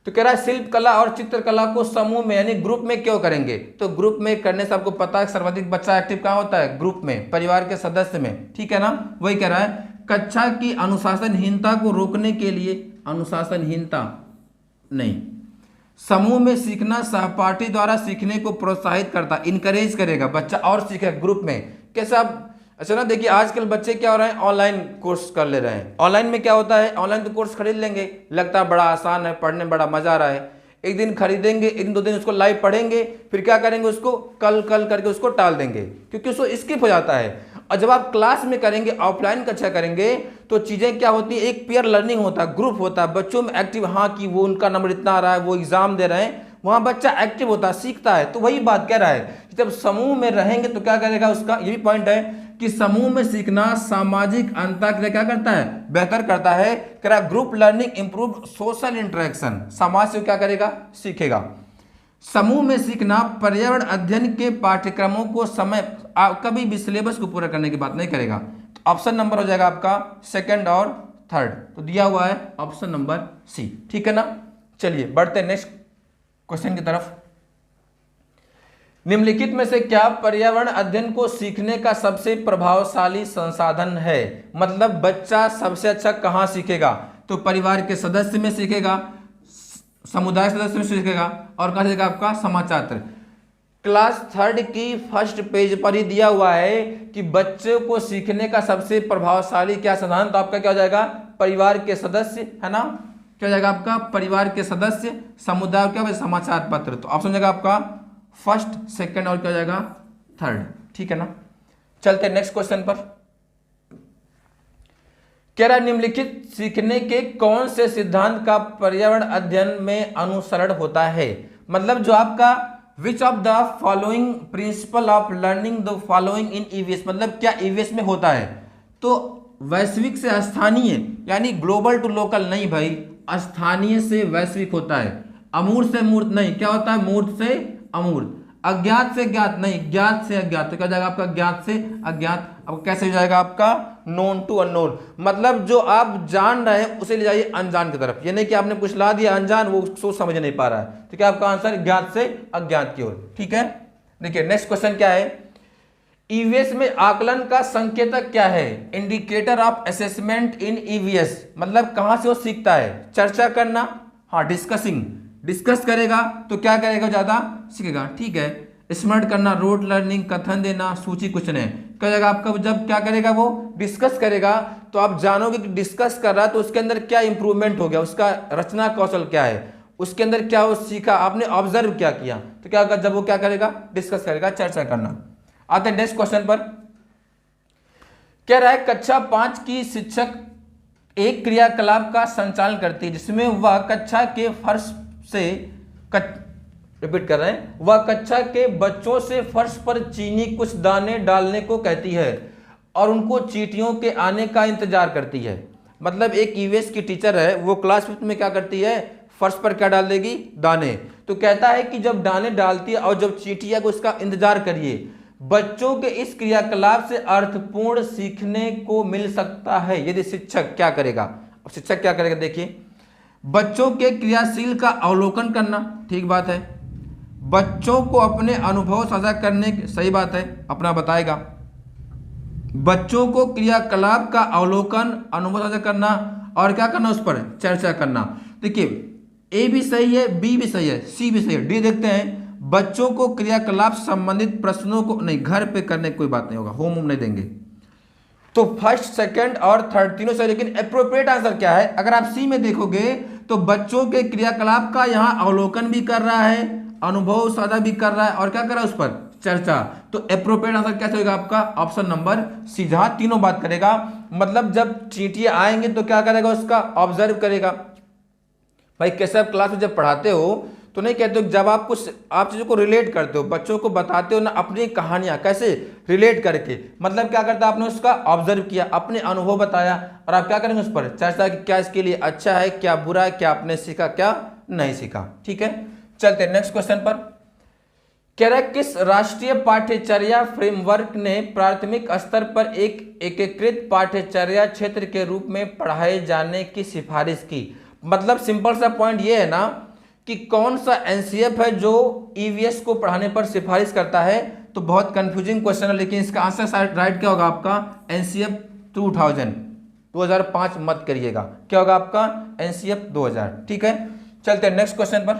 तो कह रहा है शिल्प कला और चित्रकला को समूह में यानी ग्रुप में क्यों करेंगे, तो ग्रुप में करने से आपको पता है सर्वाधिक बच्चा एक्टिव कहाँ होता है, ग्रुप में, परिवार के सदस्य में। ठीक है ना, वही कह रहा है कक्षा की अनुशासनहीनता को रोकने के लिए, अनुशासनहीनता नहीं, समूह में सीखना सहपाठी द्वारा सीखने को प्रोत्साहित करता, इनकरेज करेगा, बच्चा और सीखे ग्रुप में। कैसे आप, अच्छा ना देखिए आजकल बच्चे क्या हो रहे हैं, ऑनलाइन कोर्स कर ले रहे हैं। ऑनलाइन में क्या होता है, ऑनलाइन तो कोर्स खरीद लेंगे, लगता है बड़ा आसान है, पढ़ने में बड़ा मजा आ रहा है, एक दिन खरीदेंगे, एक दिन दो दिन उसको लाइव पढ़ेंगे, फिर क्या करेंगे, उसको कल करके उसको टाल देंगे, क्योंकि उसको स्किप हो जाता है। और जब आप क्लास में करेंगे, ऑफलाइन कक्षा करेंगे, तो चीजें क्या होती है, एक पेयर लर्निंग होता है, ग्रुप होता है, बच्चों में एक्टिव, हाँ कि वो उनका नंबर इतना आ रहा है, वो एग्जाम दे रहे हैं, वहां बच्चा एक्टिव होता है, सीखता है। तो वही बात कह रहा है कि जब समूह में रहेंगे तो क्या करेगा, उसका ये भी पॉइंट है कि समूह में सीखना सामाजिक अंतःक्रिया क्या करता है, बेहतर करता है। कह रहा group learning improve social interaction, समाज से क्या करेगा, सीखेगा। समूह में सीखना पर्यावरण अध्ययन के पाठ्यक्रमों को समय, कभी भी सिलेबस को पूरा करने की बात नहीं करेगा। तो ऑप्शन नंबर हो जाएगा आपका सेकंड और थर्ड, तो दिया हुआ है ऑप्शन नंबर सी। ठीक है ना, चलिए बढ़ते हैं नेक्स्ट क्वेश्चन की तरफ। निम्नलिखित में से क्या पर्यावरण अध्ययन को सीखने का सबसे प्रभावशाली संसाधन है? मतलब बच्चा सबसे अच्छा कहां सीखेगा, तो परिवार के सदस्य में सीखेगा, समुदाय सदस्य में सीखेगा, और कहां सीखेगा आपका समाचार पत्र। क्लास थर्ड की फर्स्ट पेज पर ही दिया हुआ है कि बच्चे को सीखने का सबसे प्रभावशाली क्या संसाधन, तो आपका क्या हो जाएगा, परिवार के सदस्य, है ना, क्या हो जाएगा आपका परिवार के सदस्य, समुदाय, क्या समाचार पत्र। तो ऑप्शन हो जाएगा आपका फर्स्ट, सेकंड और क्या हो जाएगा थर्ड। ठीक है ना, चलते नेक्स्ट क्वेश्चन पर। कह रहा निम्नलिखित सीखने के कौन से सिद्धांत का पर्यावरण अध्ययन में अनुसरण होता है? मतलब जो आपका विच of the following principle of learning the following in EVS, मतलब क्या ईवीएस में होता है, तो वैश्विक से स्थानीय यानी ग्लोबल टू लोकल नहीं भाई, स्थानीय से वैश्विक होता है। अमूर्त से मूर्त नहीं, क्या होता है मूर्त से अमूर्त। अज्ञात से ज्ञात नहीं, ज्ञात से अज्ञात, तो क्या हो जाएगा आपका ज्ञात से अज्ञात। अब कैसे हो जाएगा आपका नोन टू अननोन, मतलब जो आप जान रहे हैं उसे ले जाइए अनजान की तरफ, ये नहीं कि आपने कुछ ला दिया अनजान वो सोच समझ नहीं पा रहा है, तो क्या आपका आंसर ज्ञात से अज्ञात की ओर। ठीक है, देखिए नेक्स्ट क्वेश्चन क्या है, ईवीएस में आकलन का संकेतक क्या है, indicator of assessment in EVS, मतलब कहां से वो सीखता है, चर्चा करना, हाँ डिस्कसिंग, डिस्कस करेगा तो क्या करेगा ज्यादा सीखेगा। ठीक है, स्मरण करना, रोड लर्निंग, कथन देना, सूची कुछ नहीं, क्या जाएगा आपका जब क्या करेगा वो डिस्कस करेगा, तो आप जानोगे कि डिस्कस कर रहा है तो उसके अंदर क्या इंप्रूवमेंट हो गया, उसका रचना कौशल क्या है, उसके अंदर क्या वो सीखा, आपने ऑब्जर्व क्या किया, तो क्या होगा जब वो क्या करेगा डिस्कस करेगा, चर्चा करना। आते हैं नेक्स्ट क्वेश्चन पर, कह रहा है कक्षा 5 की शिक्षक एक क्रियाकलाप का संचालन करती है जिसमें वह कक्षा के फर्श से रिपीट कर रहे हैं, वह कक्षा के बच्चों से फर्श पर चीनी कुछ दाने डालने को कहती है और उनको चींटियों के आने का इंतजार करती है। मतलब एक ईवीएस की टीचर है, वो क्लास में क्या करती है, फर्श पर क्या डाल देगी, दाने, तो कहता है कि जब दाने डालती है और जब चींटियां को उसका इंतजार करिए, बच्चों के इस क्रियाकलाप से अर्थपूर्ण सीखने को मिल सकता है यदि शिक्षक क्या करेगा। अब शिक्षक क्या करेगा देखिए, बच्चों के क्रियाशील का अवलोकन करना, ठीक बात है, बच्चों को अपने अनुभव साझा करने, सही बात है, अपना बताएगा, बच्चों को क्रियाकलाप का अवलोकन, अनुभव साझा करना और क्या करना, उस पर चर्चा करना। देखिए ए भी सही है, बी भी सही है, सी भी सही है, डी देखते हैं, बच्चों को क्रियाकलाप संबंधित प्रश्नों को नहीं, घर पे करने की कोई बात नहीं होगा, होम नहीं देंगे, तो फर्स्ट सेकंड और थर्ड तीनों सही, लेकिन अप्रोप्रिएट आंसर क्या है, अगर आप सी में देखोगे तो बच्चों के क्रियाकलाप का यहां अवलोकन भी कर रहा है, अनुभव साझा भी कर रहा है और क्या कर रहा है उस पर चर्चा, तो अप्रोप्रिएट आंसर क्या होगा आपका ऑप्शन नंबर सी, जहां तीनों बात करेगा। मतलब जब चींटियां आएंगे तो क्या करेगा, उसका ऑब्जर्व करेगा। भाई कैसे आप क्लास में जब पढ़ाते हो तो नहीं कहते हो, जब आप कुछ आप चीज़ों को रिलेट करते हो, बच्चों को बताते हो ना अपनी कहानियां, कैसे रिलेट करके, मतलब क्या करता है आपने उसका ऑब्जर्व किया, अपने अनुभव बताया और आप क्या करेंगे उस पर चर्चा की, क्या इसके लिए अच्छा है, क्या बुरा है, क्या आपने सीखा, क्या नहीं सीखा। ठीक है, चलते नेक्स्ट क्वेश्चन पर, कह रहा है किस राष्ट्रीय पाठ्यचर्या फ्रेमवर्क ने प्राथमिक स्तर पर एक एकीकृत पाठ्यचर्या क्षेत्र के रूप में पढ़ाए जाने की सिफारिश की। मतलब सिंपल सा पॉइंट ये है ना कि कौन सा एनसीएफ है जो ईवीएस को पढ़ाने पर सिफारिश करता है, तो बहुत कंफ्यूजिंग क्वेश्चन है, लेकिन इसका आंसर राइट क्या होगा आपका एनसीएफ 2005 मत करिएगा, क्या होगा आपका एनसीएफ 2000। ठीक है, चलते हैं नेक्स्ट क्वेश्चन पर,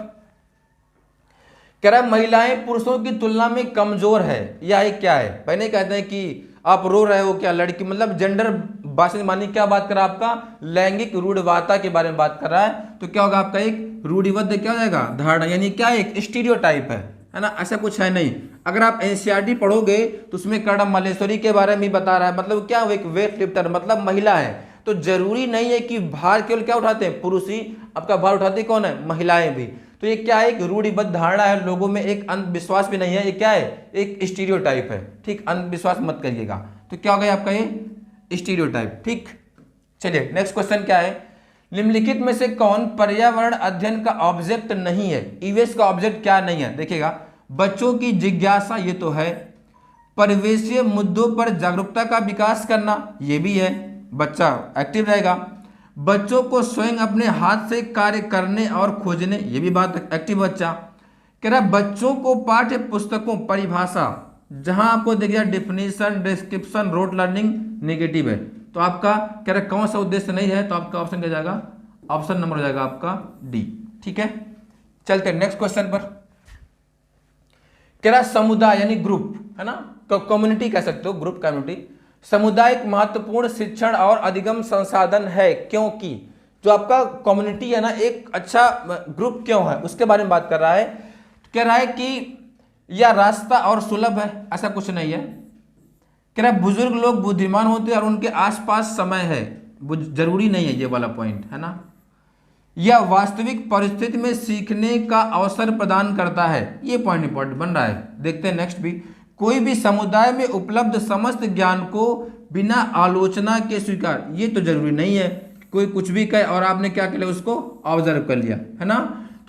कह रहा है महिलाएं पुरुषों की तुलना में कमजोर है, यह क्या है। भाई नहीं कहते हैं कि आप रो रहे हो क्या लड़की, मतलब जेंडर भाषण मानी क्या बात कर रहा है आपका लैंगिक रूढ़वाता के बारे में बात कर रहा है, तो क्या होगा आपका एक रूढ़िबद्ध क्या हो जाएगा धारणा, यानी क्या एक स्टीरियोटाइप है ना, ऐसा कुछ है नहीं। अगर आप एनसीईआरटी पढ़ोगे तो उसमें कर्णम मल्लेश्वरी के बारे में भी बता रहा है, मतलब क्या एक वेट लिफ्टर, मतलब महिला है, तो जरूरी नहीं है कि भार केवल क्या उठाते हैं पुरुष ही, आपका भार उठाते कौन है, महिलाएं भी। तो ये क्या है, एक रूढ़िबद्ध धारणा है, लोगों में एक अंधविश्वास भी नहीं है, ये क्या है एक स्टीरियोटाइप है। ठीक, अंधविश्वास मत करिएगा, तो क्या हो गया आपका ये स्टीरियोटाइप। ठीक, चलिए नेक्स्ट क्वेश्चन क्या है, निम्नलिखित में से कौन पर्यावरण अध्ययन का ऑब्जेक्ट नहीं है। ईवीएस का ऑब्जेक्ट क्या नहीं है, देखिएगा, बच्चों की जिज्ञासा ये तो है, परिवेशीय मुद्दों पर जागरूकता का विकास करना ये भी है, बच्चा एक्टिव रहेगा, बच्चों को स्वयं अपने हाथ से कार्य करने और खोजने, ये भी बात एक्टिव बच्चा। कह रहा बच्चों को पाठ्य पुस्तकों परिभाषा, जहां आपको देखिएगा definition, description, road learning negative है, तो आपका कह रहा कौन सा उद्देश्य नहीं है, तो आपका ऑप्शन क्या जाएगा, ऑप्शन नंबर हो जाएगा आपका डी। ठीक है, चलते नेक्स्ट क्वेश्चन पर, कह रहा समुदाय यानी ग्रुप है ना, कम्युनिटी कह सकते हो, ग्रुप कम्युनिटी, समुदाय एक महत्वपूर्ण शिक्षण और अधिगम संसाधन है क्योंकि, जो आपका कम्युनिटी है ना एक अच्छा ग्रुप क्यों है उसके बारे में बात कर रहा है। कह रहा है कि यह रास्ता और सुलभ है, ऐसा कुछ नहीं है। कह रहा है बुजुर्ग लोग बुद्धिमान होते हैं और उनके आसपास समय है, जरूरी नहीं है, ये वाला पॉइंट है ना। यह वास्तविक परिस्थिति में सीखने का अवसर प्रदान करता है, ये पॉइंट इंपॉर्टेंट बन रहा है। देखते हैं नेक्स्ट भी, कोई भी समुदाय में उपलब्ध समस्त ज्ञान को बिना आलोचना के स्वीकार, ये तो जरूरी नहीं है, कोई कुछ भी कहे और आपने क्या कर लिया उसको ऑब्जर्व कर लिया है ना।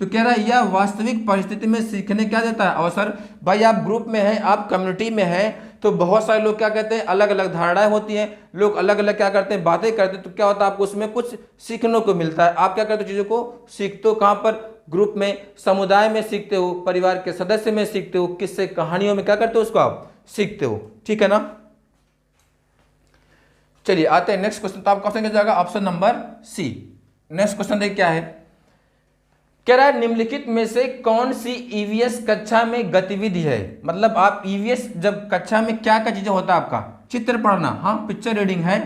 तो कह रहा है यह वास्तविक परिस्थिति में सीखने क्या देता है अवसर। भाई आप ग्रुप में हैं, आप कम्युनिटी में हैं, तो बहुत सारे लोग क्या कहते हैं, अलग अलग धारणाएं होती हैं, लोग अलग अलग क्या करते हैं, बातें करते हैं, तो क्या होता है आपको उसमें कुछ सीखने को मिलता है। आप क्या करते हो, चीज़ों को सीखते हो कहाँ पर, ग्रुप में, समुदाय में सीखते हो, परिवार के सदस्य में सीखते हो, किससे, कहानियों में क्या करते हो, उसको आप सीखते हो। ठीक है ना। चलिए आते हैं नेक्स्ट क्वेश्चन। तो आपका ऑप्शन क्या जाएगा, option number C. Next question देखिए क्या है, कह रहा है निम्नलिखित में से कौन सी ईवीएस कक्षा में गतिविधि है। मतलब आप ईवीएस जब कक्षा में क्या क्या चीजें होता है आपका, चित्र पढ़ना, हाँ पिक्चर रीडिंग है,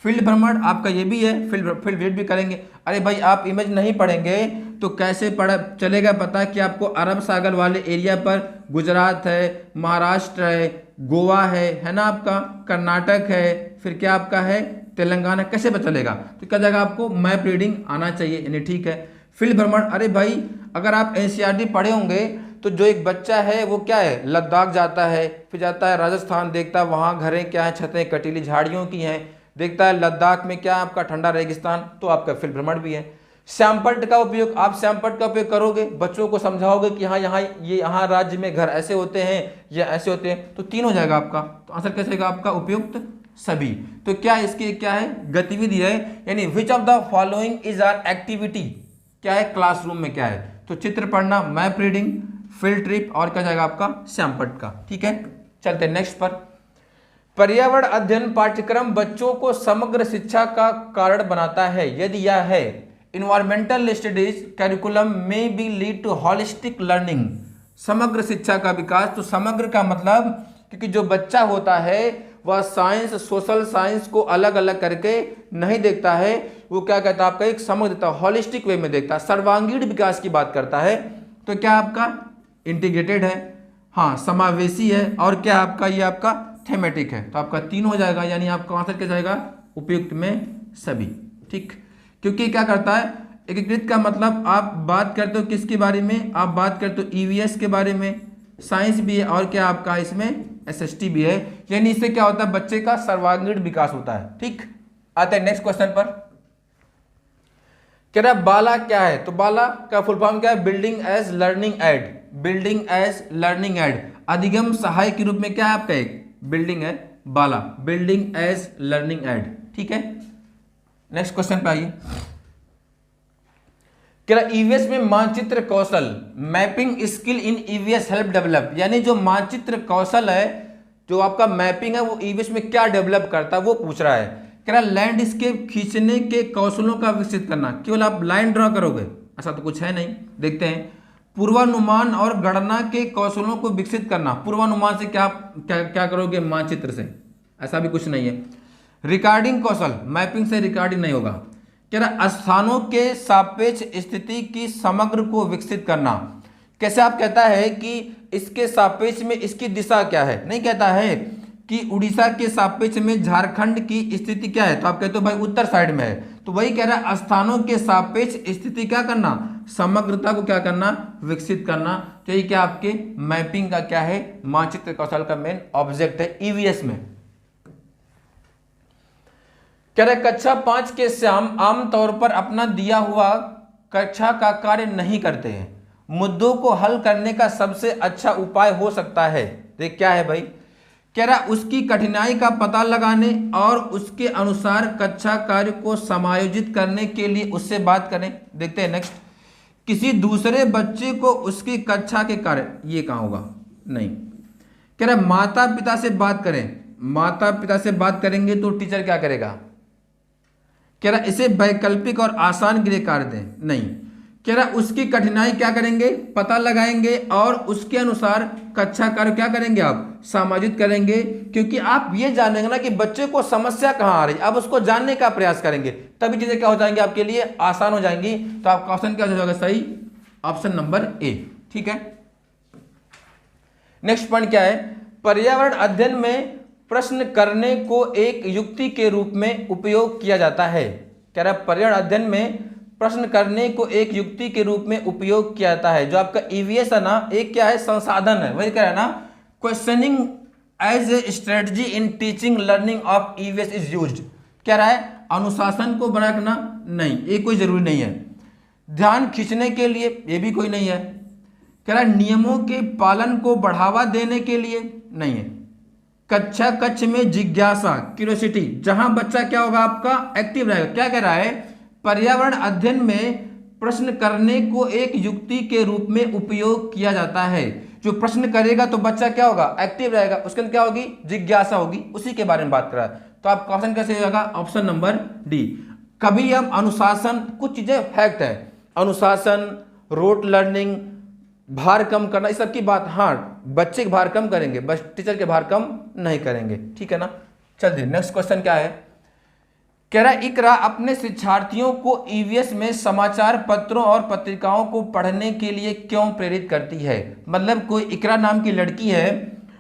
फील्ड भ्रमण आपका ये भी है, फील्ड विजिट भी करेंगे। अरे भाई आप इमेज नहीं पढ़ेंगे तो कैसे पढ़ा चलेगा पता कि आपको अरब सागर वाले एरिया पर गुजरात है, महाराष्ट्र है, गोवा है ना, आपका कर्नाटक है, फिर क्या आपका है तेलंगाना, कैसे पता चलेगा। तो क्या जाएगा आपको मैप रीडिंग आना चाहिए, यानी ठीक है। फील्ड भ्रमण, अरे भाई अगर आप एनसीईआरटी पढ़े होंगे तो जो एक बच्चा है वो क्या है, लद्दाख जाता है, फिर जाता है राजस्थान, देखता है वहाँ घरें क्या हैं, छतें कटीली झाड़ियों की हैं, देखता है लद्दाख में क्या आपका ठंडा रेगिस्तान, तो आपका फील्ड भ्रमण भी है। श्यामपट्ट का उपयोग, आप श्यामपट्ट का उपयोग करोगे, बच्चों को समझाओगे कि हाँ यहाँ राज्य में घर ऐसे होते हैं या ऐसे होते हैं, तो 3 हो जाएगा आपका। तो आंसर कैसे होगा आपका, उपयुक्त सभी। तो क्या इसकी क्या है, गतिविधि है, यानी which of the following is are activity, क्या है क्लासरूम में क्या है, तो चित्र पढ़ना, मैप रीडिंग, फील्ड ट्रिप, और क्या जाएगा आपका श्यामपट्ट का। ठीक है, चलते नेक्स्ट पर। पर्यावरण अध्ययन पाठ्यक्रम बच्चों को समग्र शिक्षा का कारण बनाता है यदि यह है, इन्वायरमेंटल स्टडीज करिकुलम में be lead to holistic learning, समग्र शिक्षा का विकास। तो समग्र का मतलब, क्योंकि जो बच्चा होता है वह साइंस, सोशल साइंस को अलग अलग करके नहीं देखता है, वो क्या कहता है आपका एक समझ देता है, हॉलिस्टिक वे में देखता है, सर्वांगीण विकास की बात करता है। तो क्या आपका इंटीग्रेटेड है, हाँ समावेशी है, और क्या आपका ये आपका थेमेटिक है। तो आपका 3 हो जाएगा, यानी आपका आंसर क्या जाएगा, उपयुक्त में सभी। ठीक, क्योंकि क्या करता है एकीकृत का मतलब आप बात करते हो किसके बारे में, आप बात करते हो ईवीएस के बारे में, साइंस भी है, और क्या आपका इसमें एसएसटी भी है, यानी इससे क्या होता है बच्चे का सर्वांगीण विकास होता है। ठीक, आते हैं नेक्स्ट क्वेश्चन पर। कह रहा है बाला क्या है, तो बाला का फुल फॉर्म क्या है, building as learning aid, building as learning aid, अधिगम सहाय के रूप में क्या है आपका एक बिल्डिंग है बाला, बिल्डिंग एज लर्निंग एड। ठीक है, नेक्स्ट क्वेश्चन पे आइए। कह रहा ईवीएस में मानचित्र कौशल, mapping skill in EVS help develop, यानी जो मानचित्र कौशल है, जो आपका मैपिंग है, वो ईवीएस में क्या डेवलप करता है वो पूछ रहा है। कह रहा लैंडस्केप खींचने के कौशलों का विकसित करना, केवल आप लाइन ड्रॉ करोगे ऐसा तो कुछ है नहीं, देखते हैं। पूर्वानुमान और गणना के कौशलों को विकसित करना, पूर्वानुमान से क्या क्या करोगे, मानचित्र से, ऐसा भी कुछ नहीं है। रिकॉर्डिंग कौशल, मैपिंग से रिकॉर्डिंग नहीं होगा। कह रहा स्थानों के सापेक्ष स्थिति की समग्र को विकसित करना, कैसे आप कहता है कि इसके सापेक्ष में इसकी दिशा क्या है, नहीं कहता है कि उड़ीसा के सापेक्ष में झारखंड की स्थिति क्या है, तो आप कहते हो भाई उत्तर साइड में है, तो वही कह रहा है स्थानों के सापेक्ष स्थिति क्या करना, समग्रता को क्या करना, विकसित करना। तो ये क्या आपके मैपिंग का क्या है, मानचित्र कौशल का मेन ऑब्जेक्ट है ईवीएस में। कह रहे कक्षा 5 के श्याम आमतौर पर अपना दिया हुआ कक्षा का कार्य नहीं करते हैं, मुद्दों को हल करने का सबसे अच्छा उपाय हो सकता है, देख क्या है भाई, कह रहा उसकी कठिनाई का पता लगाने और उसके अनुसार कक्षा कार्य को समायोजित करने के लिए उससे बात करें। देखते हैं नेक्स्ट, किसी दूसरे बच्चे को उसकी कक्षा के कार्य, ये कहाँ होगा, नहीं। कह रहा माता पिता से बात करें, माता पिता से बात करेंगे तो टीचर क्या करेगा, कह रहा इसे वैकल्पिक और आसान गृह कार्य दें, नहीं। कह रहा उसकी कठिनाई क्या करेंगे, पता लगाएंगे और उसके अनुसार कक्षा कार्य क्या करेंगे, आप समायोजित करेंगे, क्योंकि आप ये जानेंगे ना कि बच्चे को समस्या कहाँ आ रही है, आप उसको जानने का प्रयास करेंगे, तभी चीजें क्या हो जाएंगी आपके लिए, आसान हो जाएंगी। तो आपका ऑप्शन क्या हो जाएगा सही, ऑप्शन नंबर ए। ठीक है, नेक्स्ट पॉइंट क्या है, पर्यावरण अध्ययन में प्रश्न करने को एक युक्ति के रूप में उपयोग किया जाता है। कह रहा है पर्यावरण अध्ययन में प्रश्न करने को एक युक्ति के रूप में उपयोग किया जाता है। जो आपका ईवीएस है ना, एक क्या है, संसाधन है, वही कह रहा है ना, questioning as a strategy in teaching learning of EVS is used. कह रहा है अनुशासन को बनाए रखना, नहीं, ये कोई जरूरी नहीं है। ध्यान खींचने के लिए, ये भी कोई नहीं है। कह रहा है नियमों के पालन को बढ़ावा देने के लिए, नहीं है। कक्षा कक्ष में जिज्ञासा, क्यूरियोसिटी, जहां बच्चा क्या होगा आपका एक्टिव रहेगा। क्या कह रहा है, पर्यावरण अध्ययन में प्रश्न करने को एक युक्ति के रूप में उपयोग किया जाता है। जो प्रश्न करेगा तो बच्चा क्या होगा, एक्टिव रहेगा, उसके अंदर क्या होगी, जिज्ञासा होगी, उसी के बारे में बात कर रहा है। तो आप क्वेश्चन कैसे होगा, ऑप्शन नंबर डी। कभी हम अनुशासन, कुछ चीजें फैक्ट है, अनुशासन, रोट लर्निंग, भार कम करना, इस सब की बात, हाँ बच्चे के भार कम करेंगे, बस टीचर के भार कम नहीं करेंगे, ठीक है ना। चलिए नेक्स्ट क्वेश्चन क्या है, कह रहा है इकरा अपने शिक्षार्थियों को ईवीएस में समाचार पत्रों और पत्रिकाओं को पढ़ने के लिए क्यों प्रेरित करती है। मतलब कोई इकरा नाम की लड़की है,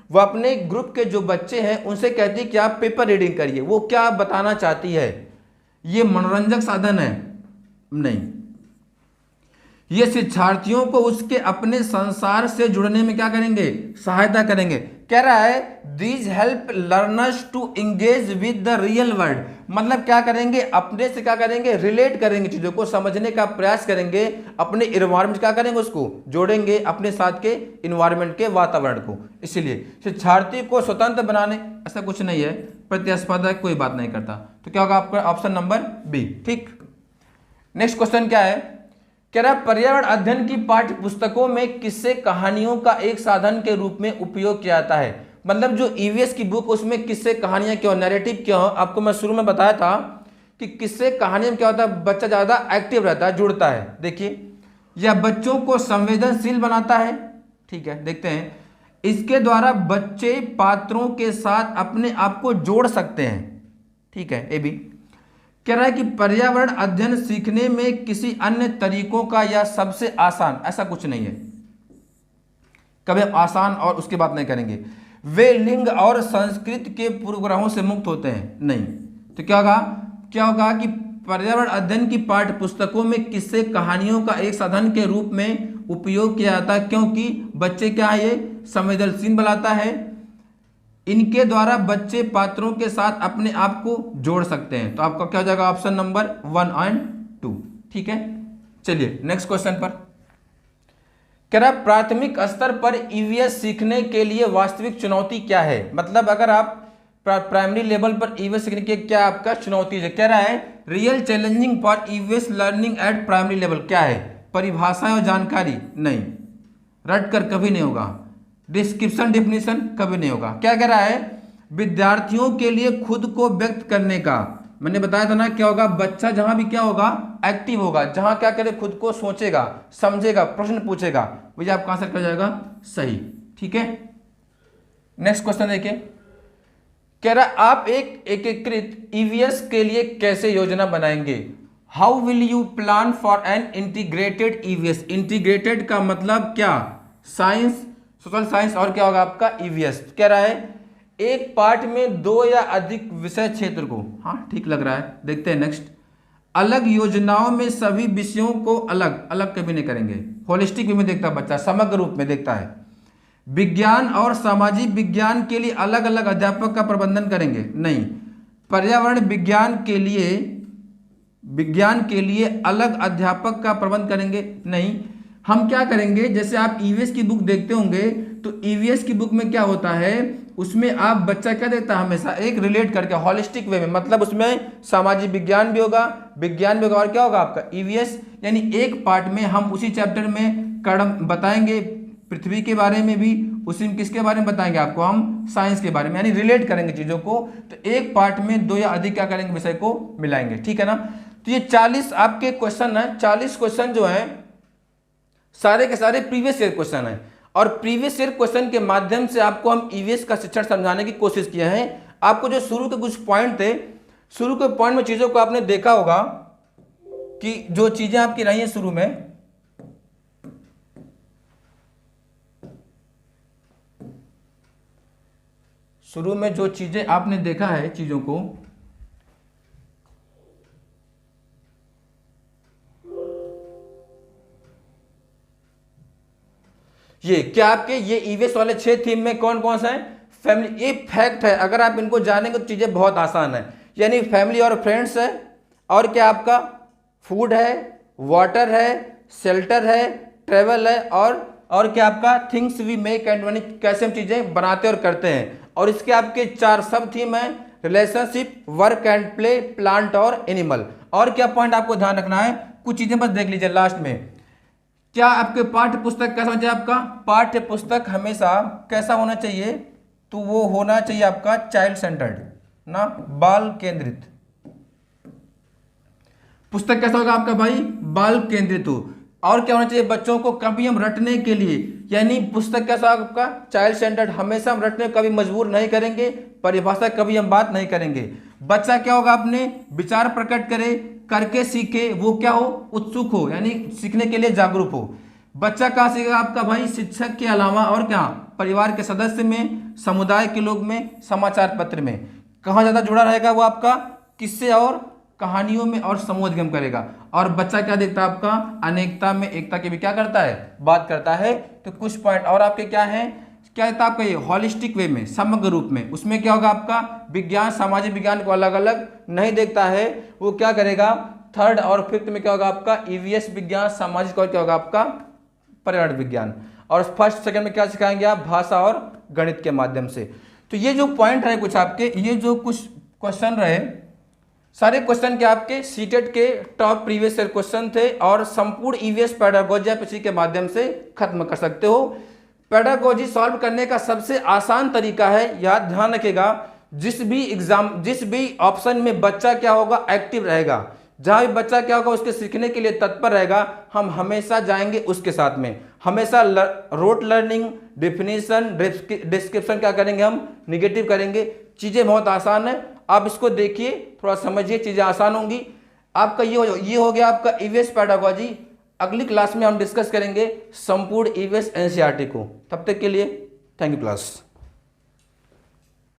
वो अपने ग्रुप के जो बच्चे हैं उनसे कहती है कि आप पेपर रीडिंग करिए। वो क्या बताना चाहती है, ये मनोरंजक साधन है, नहीं, ये शिक्षार्थियों को उसके अपने संसार से जुड़ने में क्या करेंगे, सहायता करेंगे। कह रहा है these help learners to engage with the real world. मतलब क्या करेंगे, अपने से क्या करेंगे, रिलेट करेंगे, चीजों को समझने का प्रयास करेंगे, अपने इन्वायरमेंट क्या करेंगे, उसको जोड़ेंगे अपने साथ के इन्वायरमेंट के वातावरण को। इसलिए शिक्षार्थी को स्वतंत्र बनाने, ऐसा कुछ नहीं है, प्रतिस्पर्धा कोई बात नहीं करता। तो क्या होगा आपका ऑप्शन नंबर बी, ठीक। नेक्स्ट क्वेश्चन क्या है, कह रहा है पर्यावरण अध्ययन की पाठ्य पुस्तकों में किस्से कहानियों का एक साधन के रूप में उपयोग किया जाता है। मतलब जो ईवीएस की बुक, उसमें किस्से कहानियां क्यों, नैरेटिव क्यों, आपको मैं शुरू में बताया था कि किस्से कहानियों में क्या होता है, बच्चा ज्यादा एक्टिव रहता है, जुड़ता है। देखिए, यह बच्चों को संवेदनशील बनाता है, ठीक है, देखते हैं। इसके द्वारा बच्चे पात्रों के साथ अपने आप को जोड़ सकते हैं, ठीक है। ये भी कह रहा है कि पर्यावरण अध्ययन सीखने में किसी अन्य तरीकों का या सबसे आसान, ऐसा कुछ नहीं है, कभी हम आसान और उसकी बात नहीं करेंगे। वे लिंग और संस्कृति के पूर्वग्रहों से मुक्त होते हैं, नहीं। तो क्या होगा कि पर्यावरण अध्ययन की पाठ्य पुस्तकों में किस्से कहानियों का एक साधन के रूप में उपयोग किया जाता है, क्योंकि बच्चे क्या है, ये संवेदनशील बनाता है। इनके द्वारा बच्चे पात्रों के साथ अपने आप को जोड़ सकते हैं। तो आपका क्या हो जाएगा, ऑप्शन नंबर 1 और 2, ठीक है। चलिए नेक्स्ट क्वेश्चन पर, कह रहा है प्राथमिक स्तर पर ईवीएस सीखने के लिए वास्तविक चुनौती क्या है। मतलब अगर आप प्राइमरी लेवल पर ईवीएस सीखने के क्या आपका चुनौती है। कह रहा है real challenging for EVS learning at primary level, क्या है, परिभाषाएं और जानकारी, नहीं, रट कर कभी नहीं होगा, डिस्क्रिप्शन डेफिनेशन कभी नहीं होगा। क्या कह रहा है, विद्यार्थियों के लिए खुद को व्यक्त करने का, मैंने बताया था ना, क्या होगा, बच्चा जहां भी क्या होगा, एक्टिव होगा, जहां क्या करे, खुद को सोचेगा, समझेगा, प्रश्न पूछेगा, भैया आपका आंसर कर जाएगा सही, ठीक है। नेक्स्ट क्वेश्चन देखिए, कह रहा है आप एक एकीकृत ईवीएस के लिए कैसे योजना बनाएंगे। How will you plan for an integrated EVS. Integrated का मतलब क्या, साइंस, सोशल साइंस और क्या होगा आपका ईवीएस। कह रहा है एक पाठ में 2 या अधिक विषय क्षेत्र को, हाँ ठीक लग रहा है, देखते हैं नेक्स्ट। अलग योजनाओं में सभी विषयों को अलग अलग कभी नहीं करेंगे, होलिस्टिक वे में देखता है बच्चा, समग्र रूप में देखता है। विज्ञान और सामाजिक विज्ञान के लिए अलग अलग अध्यापक का प्रबंधन करेंगे, नहीं। पर्यावरण विज्ञान के लिए अलग अध्यापक का प्रबंध करेंगे, नहीं। हम क्या करेंगे, जैसे आप ईवीएस की बुक देखते होंगे, तो ईवीएस की बुक में क्या होता है, उसमें आप बच्चा क्या देखता है, हमेशा एक रिलेट करके हॉलिस्टिक वे में, मतलब उसमें सामाजिक विज्ञान भी होगा, विज्ञान भी होगा, और क्या होगा आपका ईवीएस। यानी एक पार्ट में हम उसी चैप्टर में कर्म बताएंगे, पृथ्वी के बारे में भी, उसी में किसके बारे में बताएंगे आपको, हम साइंस के बारे में, यानी रिलेट करेंगे चीजों को। तो एक पार्ट में 2 या अधिक क्या करेंगे, विषय को मिलाएंगे, ठीक है ना। तो ये 40 आपके क्वेश्चन है, 40 क्वेश्चन जो है सारे के सारे प्रीवियस ईयर क्वेश्चन है, और प्रीवियस ईयर क्वेश्चन के माध्यम से आपको हम ईवीएस का शिक्षण समझाने की कोशिश किए हैं। आपको जो शुरू के कुछ पॉइंट थे, शुरू के पॉइंट में चीजों को आपने देखा होगा कि जो चीजें आपकी रही हैं शुरू में जो चीजें आपने देखा है, चीजों को, ये क्या आपके ये ईवीएस वाले 6 थीम में कौन कौन सा है, फैमिली, ये फैक्ट है, अगर आप इनको जानेंगे तो चीजें बहुत आसान है। यानी फैमिली और फ्रेंड्स है, और क्या आपका फूड है, वाटर है, शेल्टर है, ट्रेवल है, और क्या आपका things we make and money, कैसे हम चीजें बनाते और करते हैं। और इसके आपके 4 सब थीम है, relationship, work and play, plant और एनिमल। और क्या पॉइंट आपको ध्यान रखना है, कुछ चीजें बस देख लीजिए लास्ट में। क्या आपके पाठ्य पुस्तक कैसा होना चाहिए, आपका पाठ्य पुस्तक हमेशा कैसा होना चाहिए, तो वो होना चाहिए आपका चाइल्ड सेंटर्ड ना, बाल केंद्रित। पुस्तक कैसा होगा आपका भाई, बाल केंद्रित हो। और क्या होना चाहिए, बच्चों को कभी हम रटने के लिए, यानी पुस्तक कैसा होगा आपका चाइल्ड सेंटर्ड, हमेशा हम रटने को कभी मजबूर नहीं करेंगे, परिभाषा कभी हम बात नहीं करेंगे। बच्चा क्या होगा, अपने विचार प्रकट करे, करके सीखे, वो क्या हो, उत्सुक हो, यानी सीखने के लिए जागरूक हो। बच्चा कहाँ सीखेगा आपका भाई, शिक्षक के अलावा और क्या, परिवार के सदस्य में, समुदाय के लोग में, समाचार पत्र में। कहाँ ज़्यादा जुड़ा रहेगा वो आपका, किससे, और कहानियों में और समूहोद्यम करेगा। और बच्चा क्या देखता है आपका, अनेकता में एकता की भी क्या करता है, बात करता है। तो कुछ पॉइंट और आपके क्या है, क्या कहता है आपका ये हॉलिस्टिक वे में, समग्र रूप में। उसमें क्या होगा आपका, विज्ञान सामाजिक विज्ञान को अलग अलग नहीं देखता है, वो क्या करेगा, 3rd और 5th में क्या होगा आपका ईवीएस विज्ञान, सामाजिक, और क्या होगा आपका पर्यावरण विज्ञान। और 1st 2nd में क्या सिखाएंगे आप, भाषा और गणित के माध्यम से। तो ये जो पॉइंट रहे कुछ आपके, ये जो कुछ क्वेश्चन रहे, सारे क्वेश्चन के आपके सीटेट के टॉप प्रीवियस ईयर क्वेश्चन थे, और संपूर्ण ईवीएस पेडागोजी आप इसी के माध्यम से खत्म कर सकते हो। पेडागोजी सॉल्व करने का सबसे आसान तरीका है, याद ध्यान रखिएगा, जिस भी ऑप्शन में बच्चा क्या होगा, एक्टिव रहेगा, जहां भी बच्चा क्या होगा उसके सीखने के लिए तत्पर रहेगा, हम हमेशा जाएंगे उसके साथ में। हमेशा रोट लर्निंग, डिफिनीशन, डिस्क्रिप्शन क्या करेंगे, हम निगेटिव करेंगे। चीजें बहुत आसान है, आप इसको देखिए, थोड़ा समझिए, चीजें आसान होंगी। आपका ये हो गया आपका ईवीएस पेडागोजी। अगली क्लास में हम डिस्कस करेंगे संपूर्ण ईवीएस एनसीईआरटी को। तब तक के लिए थैंक यू क्लास।